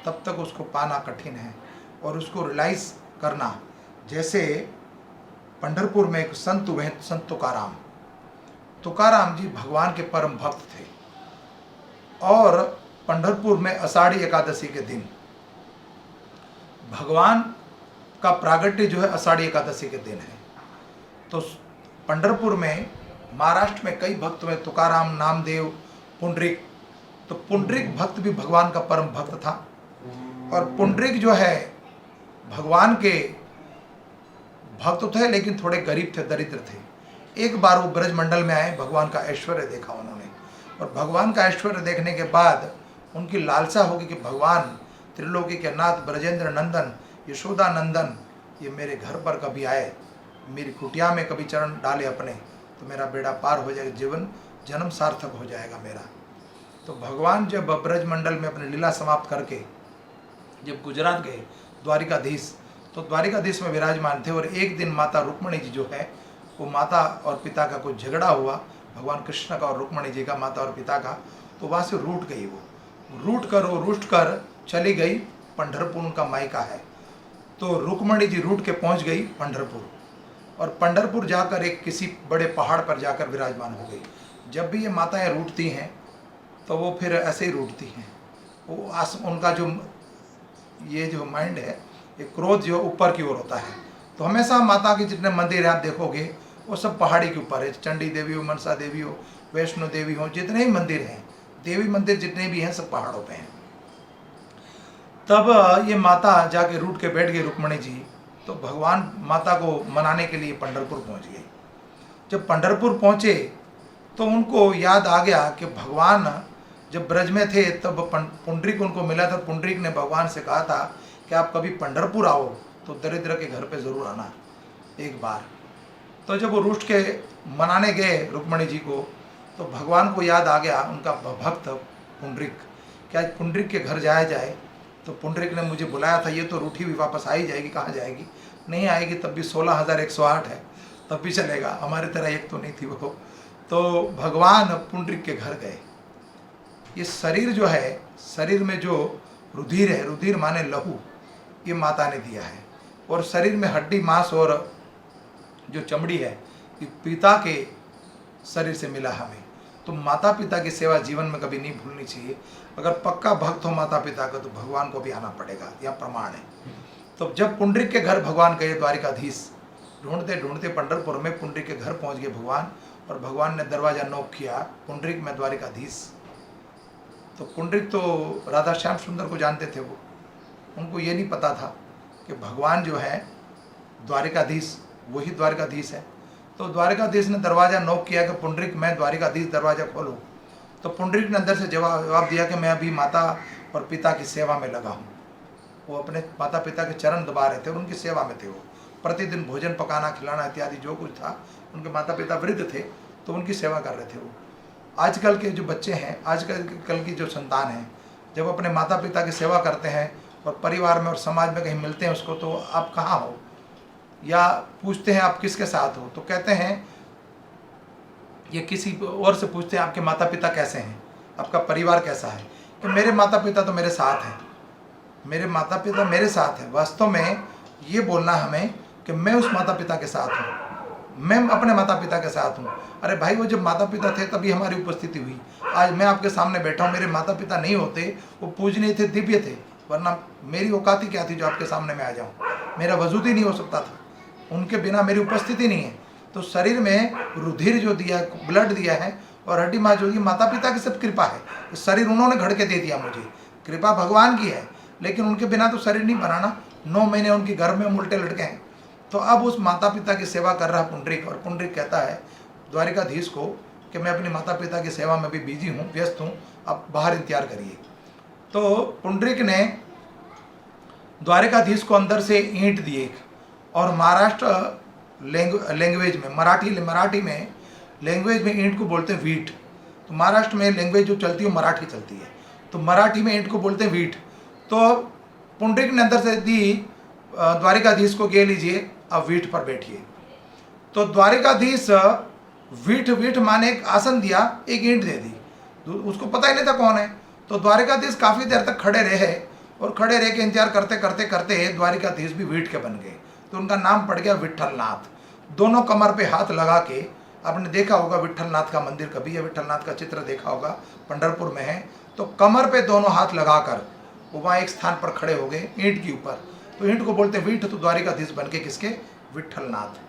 तब तक उसको पाना कठिन है। और उसको रियलाइज करना, जैसे पंढरपुर में एक संत हुए, संत तुकाराम जी भगवान के परम भक्त थे। और पंढरपुर में आषाढ़ी एकादशी के दिन भगवान का प्रागट्य जो है आषाढ़ी एकादशी के दिन है। तो पंढरपुर में, महाराष्ट्र में कई भक्त हुए, तुकाराम, नामदेव, पुंडरीक। तो पुंडरीक भक्त भी भगवान का परम भक्त था। और पुंडरीक जो है भगवान के भक्त थे, लेकिन थोड़े गरीब थे, दरिद्र थे। एक बार वो ब्रजमंडल में आए, भगवान का ऐश्वर्य देखा उन्होंने, और भगवान का ऐश्वर्य देखने के बाद उनकी लालसा होगी कि भगवान त्रिलोकी के नाथ, ब्रजेंद्र नंदन, यशोदा नंदन, ये मेरे घर पर कभी आए, मेरी कुटिया में कभी चरण डाले अपने, तो मेरा बेड़ा पार हो जाएगा, जीवन जन्म सार्थक हो जाएगा मेरा। तो भगवान जब ब्रजमंडल में अपनी लीला समाप्त करके जब गुजरात गए द्वारिकाधीश, तो द्वारिकाधीश में विराजमान थे। और एक दिन माता रुक्मणी जी जो है, वो माता और पिता का कुछ झगड़ा हुआ, भगवान कृष्ण का और रुक्मणी जी का, माता और पिता का। तो वहाँ से रूठ गई, वो रूठ कर चली गई पंढरपुर, उनका मायका है। तो रुक्मणी जी रूठ के पहुँच गई पंढरपुर, और पंढरपुर जाकर एक किसी बड़े पहाड़ पर जाकर विराजमान हो गई। जब भी ये माताएं रूठती हैं तो वो फिर ऐसे ही रूठती हैं। वो उनका जो ये जो माइंड है, ये क्रोध जो ऊपर की ओर होता है। तो हमेशा माता के जितने मंदिर आप देखोगे वो सब पहाड़ी के ऊपर है। चंडी देवी हो, मनसा देवी हो, वैष्णो देवी हो, जितने ही मंदिर हैं, देवी मंदिर जितने भी हैं, सब पहाड़ों पे हैं। तब ये माता जाके रूठ के बैठ गई रुक्मणी जी। तो भगवान माता को मनाने के लिए पंढरपुर पहुंच गए। जब पंढरपुर पहुंचे तो उनको याद आ गया कि भगवान जब ब्रज में थे तब पुंडरीक उनको मिला था। पुंडरीक ने भगवान से कहा था कि आप कभी पंढरपुर आओ तो दरिद्र के घर पे ज़रूर आना एक बार। तो जब वो रुष्ट के मनाने गए रुक्मणी जी को, तो भगवान को याद आ गया उनका भक्त पुंडरीक, कि आज पुंडरीक के घर जाया जाए। तो पुंडरीक ने मुझे बुलाया था, ये तो रूठी हुई वापस आ ही जाएगी, कहाँ जाएगी, नहीं आएगी, तब भी 16,108 है, तब भी चलेगा, हमारी तरह एक तो नहीं थी वो। तो भगवान पुंडरीक के घर गए। ये शरीर जो है, शरीर में जो रुधिर है, रुधिर माने लहू, ये माता ने दिया है। और शरीर में हड्डी, मांस और जो चमड़ी है, ये पिता के शरीर से मिला हमें। तो माता पिता की सेवा जीवन में कभी नहीं भूलनी चाहिए। अगर पक्का भक्त हो माता पिता का तो भगवान को भी आना पड़ेगा, यह प्रमाण है। तो जब पुंडरीक के घर भगवान गए, द्वारिकाधीश ढूंढते ढूंढते पंढरपुर में पुंडरीक के घर पहुंच गए भगवान। और भगवान ने दरवाजा नॉक किया, पुंडरीक में द्वारिकाधीश। तो पुंडरीक तो राधा श्याम सुंदर को जानते थे, वो उनको ये नहीं पता था कि भगवान जो है द्वारिकाधीश, वही द्वारिकाधीश है। तो द्वारिकाधीश ने दरवाज़ा नॉक किया कि पुंडरीक, मैं द्वारिकाधीश, दरवाज़ा खोलो। तो पुंडरीक ने अंदर से जवाब दिया कि मैं अभी माता और पिता की सेवा में लगा हूँ। वो अपने माता पिता के चरण दबा रहे थे और उनकी सेवा में थे। वो प्रतिदिन भोजन पकाना, खिलाना इत्यादि जो कुछ था, उनके माता पिता वृद्ध थे तो उनकी सेवा कर रहे थे वो। आजकल के जो बच्चे हैं, आजकल की जो संतान है, जब अपने माता पिता की सेवा करते हैं और परिवार में और समाज में कहीं मिलते हैं उसको, तो आप कहाँ हो, या पूछते हैं आप किसके साथ हो, तो कहते हैं, ये किसी और से पूछते हैं आपके माता पिता कैसे हैं, आपका परिवार कैसा है, कि मेरे माता पिता तो मेरे साथ हैं, मेरे माता पिता मेरे साथ हैं। वास्तव में ये बोलना हमें कि मैं उस माता पिता के साथ हूँ, मैं अपने माता पिता के साथ हूँ। अरे भाई, वो जब माता पिता थे तभी हमारी उपस्थिति हुई। आज मैं आपके सामने बैठा हूँ, मेरे माता पिता नहीं होते, वो पूजनीय थे, दिव्य थे, वरना मेरी औकात ही क्या थी जो आपके सामने मैं आ जाऊँ। मेरा वजूद ही नहीं हो सकता था, उनके बिना मेरी उपस्थिति नहीं है। तो शरीर में रुधिर जो दिया है, ब्लड दिया है, और हड्डी माँ जो, ये माता पिता की सब कृपा है। तो शरीर उन्होंने घड़ के दे दिया मुझे, कृपा भगवान की है, लेकिन उनके बिना तो शरीर नहीं बनाना। 9 महीने उनके घर में उल्टे लटके हैं। तो अब उस माता पिता की सेवा कर रहा पुंडरीक, और पुंडरीक कहता है द्वारिकाधीश को कि मैं अपने माता पिता की सेवा में भी बिजी हूँ, व्यस्त हूँ, आप बाहर इंतजार करिए। तो पुंडरीक ने द्वारिकाधीश को अंदर से ईंट दी एक, और महाराष्ट्र लैंग्वेज में, मराठी में लैंग्वेज में ईंट को बोलते हैं वीट। तो महाराष्ट्र में लैंग्वेज जो चलती है वो मराठी चलती है, तो मराठी में ईंट को बोलते हैं वीट। तो पुंडरीक ने अंदर से दी द्वारिकाधीश को, गे लीजिए, अब वीट पर बैठिए। तो द्वारिकाधीश वीट माने एक आसन दिया, एक ईंट दे दी, उसको पता ही नहीं था कौन है। तो द्वारिकाधीश काफ़ी देर तक खड़े रहे, और खड़े रह के इंतजार करते करते करते द्वारिकाधीश भी वीट के बन गए। तो उनका नाम पड़ गया विट्ठलनाथ। दोनों कमर पे हाथ लगा के, आपने देखा होगा विट्ठलनाथ का मंदिर कभी, या विट्ठलनाथ का चित्र देखा होगा, पंढरपुर में है। तो कमर पे दोनों हाथ लगाकर वो वहाँ एक स्थान पर खड़े हो गए ईंट के ऊपर। तो ईंट को बोलते वीट, तो द्वारिकाधीश बन के किसके, विट्ठलनाथ।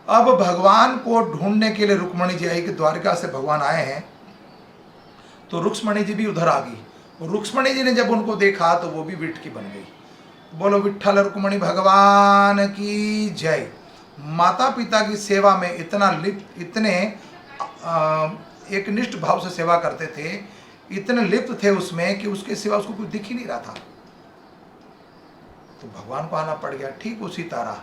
अब भगवान को ढूंढने के लिए रुक्मणी जी आई कि द्वारिका से भगवान आए हैं। तो रुक्मणी जी भी उधर आ गई। रुक्मणी जी ने जब उनको देखा तो वो भी विट्ठ की बन गई। बोलो विट्ठल रुक्मणी भगवान की जय। माता पिता की सेवा में इतना लिप्त, इतने एक निष्ठ भाव से सेवा करते थे, इतने लिप्त थे उसमें कि उसके सिवा उसको कुछ दिख ही नहीं रहा था। तो भगवान को आना पड़ गया। ठीक उसी तरह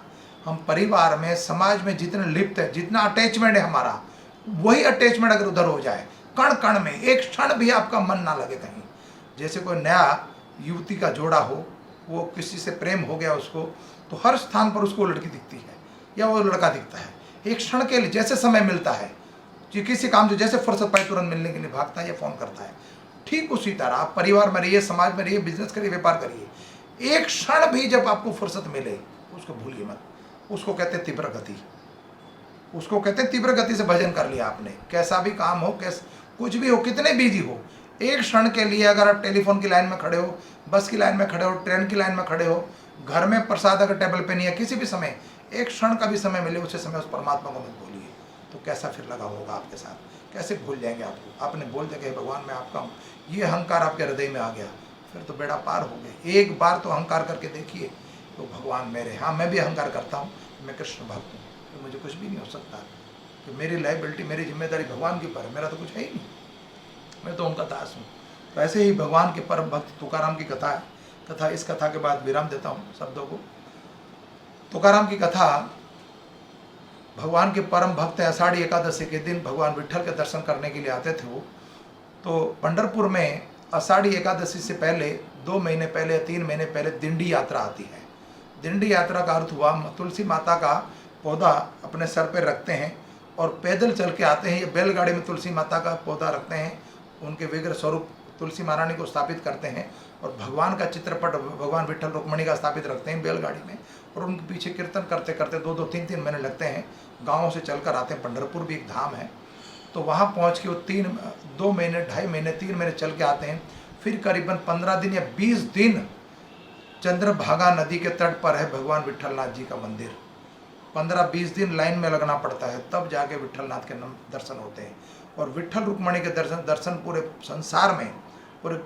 हम परिवार में, समाज में जितने लिप्त है, जितना अटैचमेंट है हमारा, वही अटैचमेंट अगर उधर हो जाए, कण कण में एक क्षण भी आपका मन ना लगे कहीं। जैसे कोई नया युवती का जोड़ा हो, वो किसी से प्रेम हो गया उसको, तो हर स्थान पर उसको लड़की दिखती है या वो लड़का दिखता है। एक क्षण के लिए जैसे समय मिलता है, कि किसी काम से जैसे फुर्सत पाए तुरंत मिलने के लिए भागता है या फ़ोन करता है। ठीक उसी तरह आप परिवार में रहिए, समाज में रहिए, बिजनेस करिए, व्यापार करिए, एक क्षण भी जब आपको फुर्सत मिले उसको भूलिए मत। उसको कहते हैं तीव्र गति, उसको कहते हैं तीव्र गति से भजन कर लिया आपने। कैसा भी काम हो, कुछ भी हो, कितने बिजी हो, एक क्षण के लिए अगर आप टेलीफोन की लाइन में खड़े हो, बस की लाइन में खड़े हो, ट्रेन की लाइन में खड़े हो, घर में प्रसाद अगर टेबल पे नहीं है, किसी भी समय एक क्षण का भी समय मिले, उसे समय उस परमात्मा को मत भूलिए। तो कैसा फिर लगा होगा आपके साथ, कैसे भूल जाएंगे आपको। आपने बोल दिया कि भगवान मैं आपका हूँ, ये अहंकार आपके हृदय में आ गया, फिर तो बेड़ा पार हो गया। एक बार तो अहंकार करके देखिए, तो भगवान मेरे, हाँ मैं भी अहंकार करता हूँ, मैं कृष्ण भक्त हूँ, तो मुझे कुछ भी नहीं हो सकता, कि मेरी लाइबिलिटी, मेरी जिम्मेदारी भगवान के ऊपर है, मेरा तो कुछ है ही नहीं, मैं तो उनका दास हूँ। तो ऐसे ही भगवान के परम भक्त तुकाराम की कथा है। तथा इस कथा के बाद विराम देता हूँ शब्दों को। तुकाराम की कथा, भगवान के परम भक्त है, आषाढ़ी एकादशी के दिन भगवान विट्ठल के दर्शन करने के लिए आते थे वो। तो पंढरपुर में आषाढ़ी एकादशी से पहले 2 महीने पहले या 3 महीने पहले दिंडी यात्रा आती है। दिंडी यात्रा का अर्थ हुआ तुलसी माता का पौधा अपने सर पर रखते हैं और पैदल चल के आते हैं, या बैलगाड़ी में तुलसी माता का पौधा रखते हैं, उनके विग्रह स्वरूप तुलसी महारानी को स्थापित करते हैं, और भगवान का चित्रपट भगवान विट्ठल रुक्मणी का स्थापित रखते हैं बैलगाड़ी में, और उनके पीछे कीर्तन करते करते 2-2, 3-3 महीने लगते हैं। गाँव से चलकर आते हैं, पंढरपुर भी एक धाम है, तो वहाँ पहुँच के वो 2 महीने, 2.5 महीने, 3 महीने चल के आते हैं। फिर करीबन 15 दिन या 20 दिन चंद्रभागा नदी के तट पर है भगवान विट्ठलनाथ जी का मंदिर। 15-20 दिन लाइन में लगना पड़ता है, तब जाके विट्ठलनाथ के दर्शन होते हैं। और विट्ठल रुक्मणी के दर्शन पूरे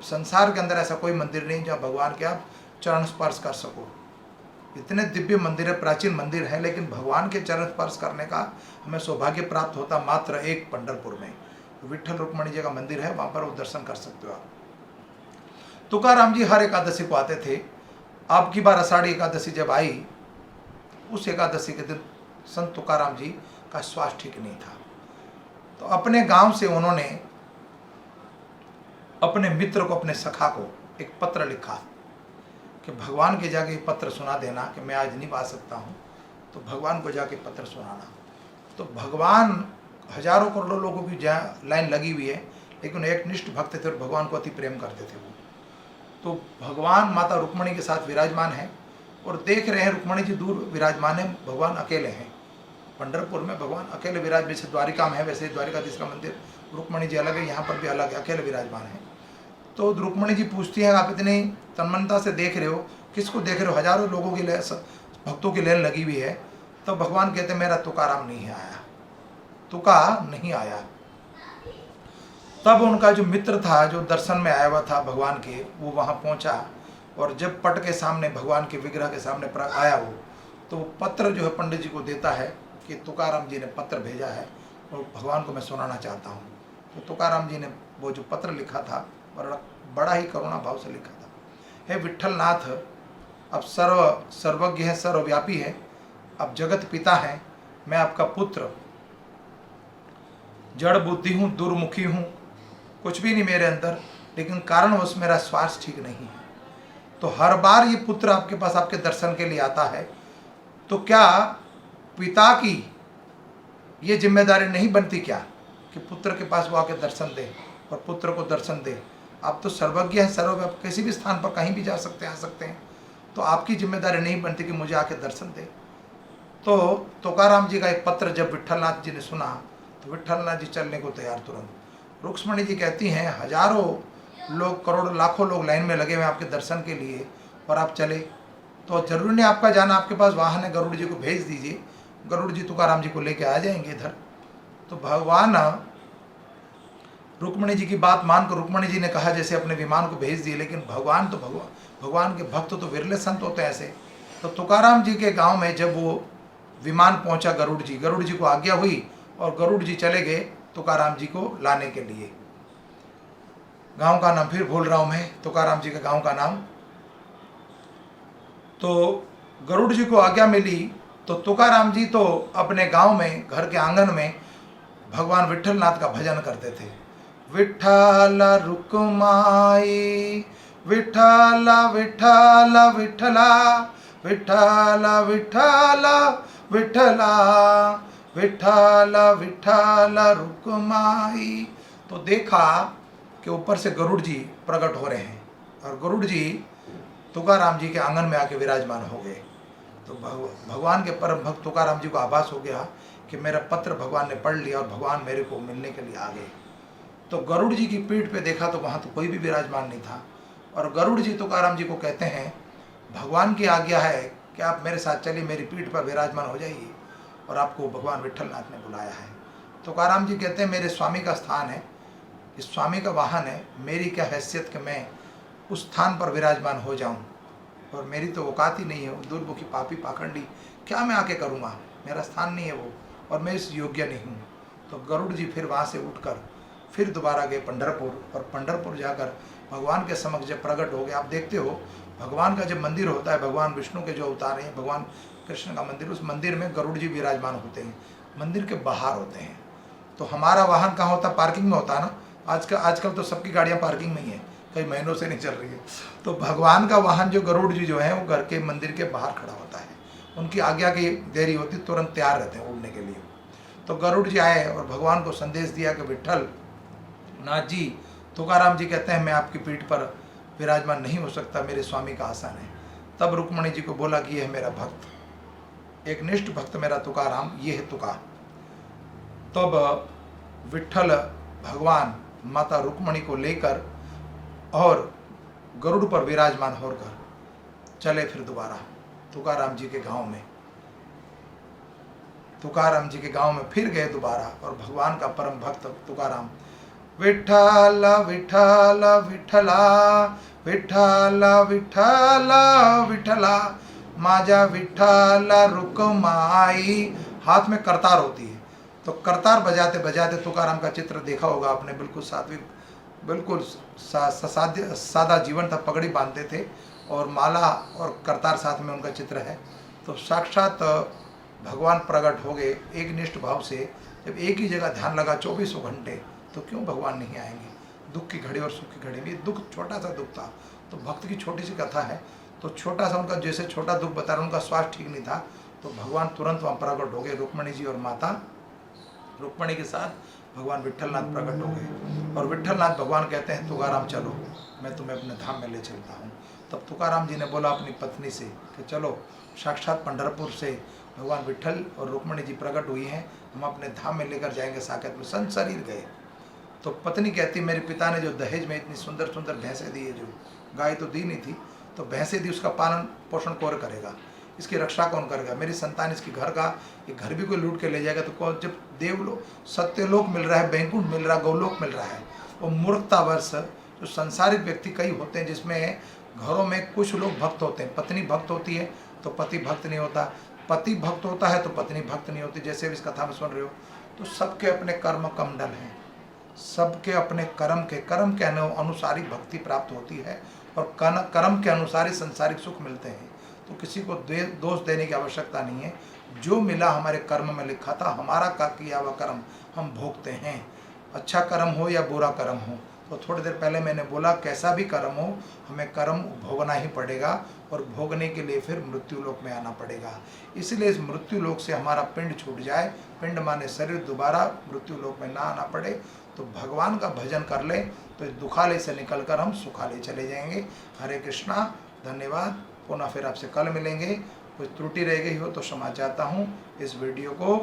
संसार के अंदर ऐसा कोई मंदिर नहीं जहाँ भगवान के आप चरण स्पर्श कर सको। इतने दिव्य मंदिर है, प्राचीन मंदिर है, लेकिन भगवान के चरण स्पर्श करने का हमें सौभाग्य प्राप्त होता मात्र एक पंढरपुर में विट्ठल रुक्मणी जी का मंदिर है, वहाँ पर वो दर्शन कर सकते हो आप। तुकाराम जी हर एकादशी को आते थे। आपकी बार आषाढ़ी एकादशी जब आई, उस एकादशी के दिन संत तुकाराम जी का स्वास्थ्य ठीक नहीं था, तो अपने गांव से उन्होंने अपने मित्र को, अपने सखा को एक पत्र लिखा कि भगवान के जाके पत्र सुना देना कि मैं आज नहीं आ सकता हूँ, तो भगवान को जाके पत्र सुनाना। तो भगवान हजारों करोड़ों लोगों की लाइन लगी हुई है, लेकिन एक निष्ठ भक्त थे और भगवान को अति प्रेम करते थे वो। तो भगवान माता रुक्मणी के साथ विराजमान है और देख रहे हैं रुक्मणी जी दूर विराजमान है, भगवान अकेले हैं। पंढरपुर में भगवान अकेले विराज, जैसे द्वारिका में है वैसे द्वारिकाधीश का मंदिर रुक्मणी जी अलग है, यहाँ पर भी अलग है, अकेले विराजमान है। तो रुक्मणी जी पूछती हैं, आप इतनी तन्मयता से देख रहे हो, किसको देख रहे हो? हजारों लोगों की भक्तों की लेन लगी हुई है। तो भगवान कहते मेरा तुकाराम नहीं आया, तुका नहीं आया। तब उनका जो मित्र था, जो दर्शन में आया हुआ था भगवान के, वो वहाँ पहुँचा और जब पट के सामने भगवान के विग्रह के सामने आया वो, तो वो पत्र जो है पंडित जी को देता है कि तुकाराम जी ने पत्र भेजा है और भगवान को मैं सुनाना चाहता हूँ। तो तुकाराम जी ने वो जो पत्र लिखा था बड़ा ही करुणा भाव से लिखा था। हे विठ्ठल नाथ, अब सर्वज्ञ है, सर्वव्यापी है, अब जगत पिता है, मैं आपका पुत्र जड़ बुद्धि हूँ, दुर्मुखी हूँ, कुछ भी नहीं मेरे अंदर, लेकिन कारणवश मेरा स्वास्थ्य ठीक नहीं है। तो हर बार ये पुत्र आपके पास आपके दर्शन के लिए आता है, तो क्या पिता की ये जिम्मेदारी नहीं बनती क्या कि पुत्र के पास वो आके दर्शन दे और पुत्र को दर्शन दे? आप तो सर्वज्ञ हैं, सर्वव्यापी, किसी भी स्थान पर कहीं भी जा सकते हैं, आ सकते हैं, तो आपकी जिम्मेदारी नहीं बनती कि मुझे आके दर्शन दे? तो तुकाराम जी का एक पत्र जब विठ्ठलनाथ जी ने सुना तो विठ्ठलनाथ जी चलने को तैयार तुरंत। रुक्मणी जी कहती हैं, हजारों लोग, करोड़ों लाखों लोग लाइन में लगे हुए आपके दर्शन के लिए और आप चले, तो जरूरी नहीं आपका जाना, आपके पास वाहन है, गरुड़ जी को भेज दीजिए, गरुड़ जी तुकाराम जी को लेके आ जाएंगे इधर। तो भगवान रुक्मणी जी की बात मानकर रुक्मणी जी ने कहा जैसे अपने विमान को भेज दिए, लेकिन भगवान के भक्त तो विरले संत होते हैं ऐसे। तो तुकाराम जी के गांव में जब वो विमान पहुंचा, गरुड़ जी को आज्ञा हुई और गरुड़ जी चले गए तुकाराम जी को लाने के लिए। गांव का नाम फिर भूल रहा हूं मैं, तुकाराम जी के गांव का नाम। तो गरुड़ जी को आज्ञा मिली तो तुकाराम जी तो अपने गांव में, घर के आंगन में भगवान विठ्ठलनाथ का भजन करते थे। विठ्ठल रुक्माई, विठ्ठल विठ्ठल विठ्ठला, विठ्ठल विठ्ठल विठ्ठला, विठ्ठल विठ्ठल रुक्माई। तो देखा कि ऊपर से गरुड़ जी प्रकट हो रहे हैं और गरुड़ जी तुकाराम जी के आंगन में आके विराजमान हो गए। तो भगवान के परम भक्त तुकाराम जी को आभास हो गया कि मेरा पत्र भगवान ने पढ़ लिया और भगवान मेरे को मिलने के लिए आ गए। तो गरुड़ जी की पीठ पे देखा तो वहाँ तो कोई भी विराजमान नहीं था और गरुड़ जी तुकाराम जी को कहते हैं, भगवान की आज्ञा है कि आप मेरे साथ चलिए, मेरी पीठ पर विराजमान हो जाइए और आपको भगवान विठ्ठलनाथ ने बुलाया है। तुकाराम जी कहते हैं, मेरे स्वामी का स्थान है, इस स्वामी का वाहन है, मेरी क्या हैसियत कि मैं उस स्थान पर विराजमान हो जाऊं, और मेरी तो औकात ही नहीं है, दुर्मुखी पापी पाखंडी, क्या मैं आके करूँगा, मेरा स्थान नहीं है वो और मैं इस योग्य नहीं हूँ। तो गरुड़ जी फिर वहाँ से उठकर फिर दोबारा गए पंढरपुर और पंढरपुर जाकर भगवान के समक्ष जब प्रकट हो गए। आप देखते हो भगवान का जब मंदिर होता है, भगवान विष्णु के जो अवतार हैं, भगवान कृष्ण का मंदिर, उस मंदिर में गरुड़ जी विराजमान होते हैं, मंदिर के बाहर होते हैं। तो हमारा वाहन कहाँ होता है? पार्किंग में होता है ना। आजकल तो सबकी गाड़ियाँ पार्किंग में ही है, कई महीनों से नहीं चल रही है। तो भगवान का वाहन जो गरुड़ जी जो है वो घर के मंदिर के बाहर खड़ा होता है, उनकी आज्ञा की देरी होती, तुरंत तैयार रहते हैं उड़ने के लिए। तो गरुड़ जी आए और भगवान को संदेश दिया कि विठ्ठल नाथ जी, तुकाराम जी कहते हैं मैं आपकी पीठ पर विराजमान नहीं हो सकता, मेरे स्वामी का आसन है। तब रुक्मणी जी को बोला कि ये है मेरा भक्त, एक निष्ठ भक्त मेरा तुकाराम, ये है तुका। तब विठ्ठल भगवान माता रुक्मणी को लेकर और गरुड़ पर विराजमान होकर चले फिर दोबारा तुकाराम जी के गांव में। तुकाराम जी के गांव में फिर गए दोबारा और भगवान का परम भक्त तुकाराम, विठ्ठल विठ्ठल विठ्ठला, विठ्ठल विठ्ठल विठ्ठला, माझा विठ्ठल रुक्माई। हाथ में करतार होती है, तो करतार बजाते बजाते तुकाराम का चित्र देखा होगा आपने, बिल्कुल सात्विक, बिल्कुल सादा जीवन था, पगड़ी बांधते थे और माला और करतार साथ में उनका चित्र है। तो साक्षात भगवान प्रकट हो गए एक निष्ठ भाव से। जब एक ही जगह ध्यान लगा 24 घंटे, तो क्यों भगवान नहीं आएंगे? दुख की घड़ी और सुख की घड़ी में, दुख छोटा सा दुख था, तो भक्त की छोटी सी कथा है, तो छोटा सा उनका जैसे छोटा दुख बता रहा, उनका स्वास्थ्य ठीक नहीं था, तो भगवान तुरंत वहाँ प्रकट हो गए, रुक्मणी जी और माता रुक्मणी के साथ भगवान विट्ठलनाथ प्रकट हो गए और विट्ठलनाथ भगवान कहते हैं तुकाराम चलो, मैं तुम्हें अपने धाम में ले चलता हूँ। तब तुकाराम जी ने बोला अपनी पत्नी से कि चलो, साक्षात पंढरपुर से भगवान विट्ठल और रुक्मणी जी प्रकट हुई हैं, हम अपने धाम में लेकर जाएंगे साकेत में। संत शरीर गए तो पत्नी कहती मेरे पिता ने जो दहेज में इतनी सुंदर सुंदर भैंसें दी है, जो गाय तो दी नहीं थी तो भैंसें दी, उसका पालन पोषण कौन करेगा, इसकी रक्षा कौन करेगा, मेरी संतान इसकी घर का, ये घर भी कोई लूट के ले जाएगा तो कौन। जब देवलोक सत्यलोक मिल रहा है, बैकुंठ मिल रहा है, गौलोक मिल रहा है, वो मूर्खतावश जो संसारिक व्यक्ति कई होते हैं, जिसमें घरों में कुछ लोग भक्त होते हैं, पत्नी भक्त होती है तो पति भक्त नहीं होता, पति भक्त होता है तो पत्नी भक्त नहीं होती, जैसे भी इस कथा में सुन रहे हो। तो सबके अपने कर्म कमंडल हैं, सबके अपने कर्म के अनुसार ही भक्ति प्राप्त होती है और कर्म के अनुसार ही संसारिक सुख मिलते हैं। तो किसी को दोष देने की आवश्यकता नहीं है, जो मिला हमारे कर्म में लिखा था, हमारा का किया हुआ कर्म हम भोगते हैं, अच्छा कर्म हो या बुरा कर्म हो। तो थोड़ी देर पहले मैंने बोला कैसा भी कर्म हो हमें कर्म भोगना ही पड़ेगा और भोगने के लिए फिर मृत्यु लोक में आना पड़ेगा। इसलिए इस मृत्यु लोक से हमारा पिंड छूट जाए, पिंड माने शरीर, दोबारा मृत्यु लोक में ना आना पड़े, तो भगवान का भजन कर ले तो इस दुखालय से निकलकर हम सुखालय चले जाएंगे। हरे कृष्णा, धन्यवाद। पुनः फिर आपसे कल मिलेंगे। कुछ त्रुटि रह गई हो तो क्षमा चाहता हूँ। इस वीडियो को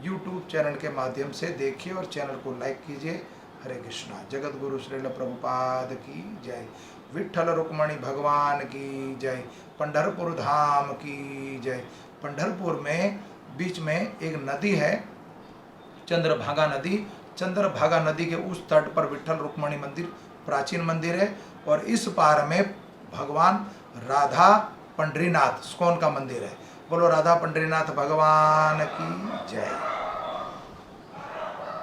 YouTube चैनल के माध्यम से देखिए और चैनल को लाइक कीजिए। हरे कृष्णा। जगत गुरु श्रील प्रभुपाद की जय, विट्ठल रुक्मणी भगवान की जय, पंढरपुर धाम की जय। पंढरपुर में बीच में एक नदी है, चंद्रभागा नदी। चंद्रभागा नदी के उस तट पर विट्ठल रुक्मणी मंदिर, प्राचीन मंदिर है, और इस पार में भगवान राधा पंढरीनाथ स्कॉन का मंदिर है। बोलो राधा पंढरीनाथ भगवान की जय।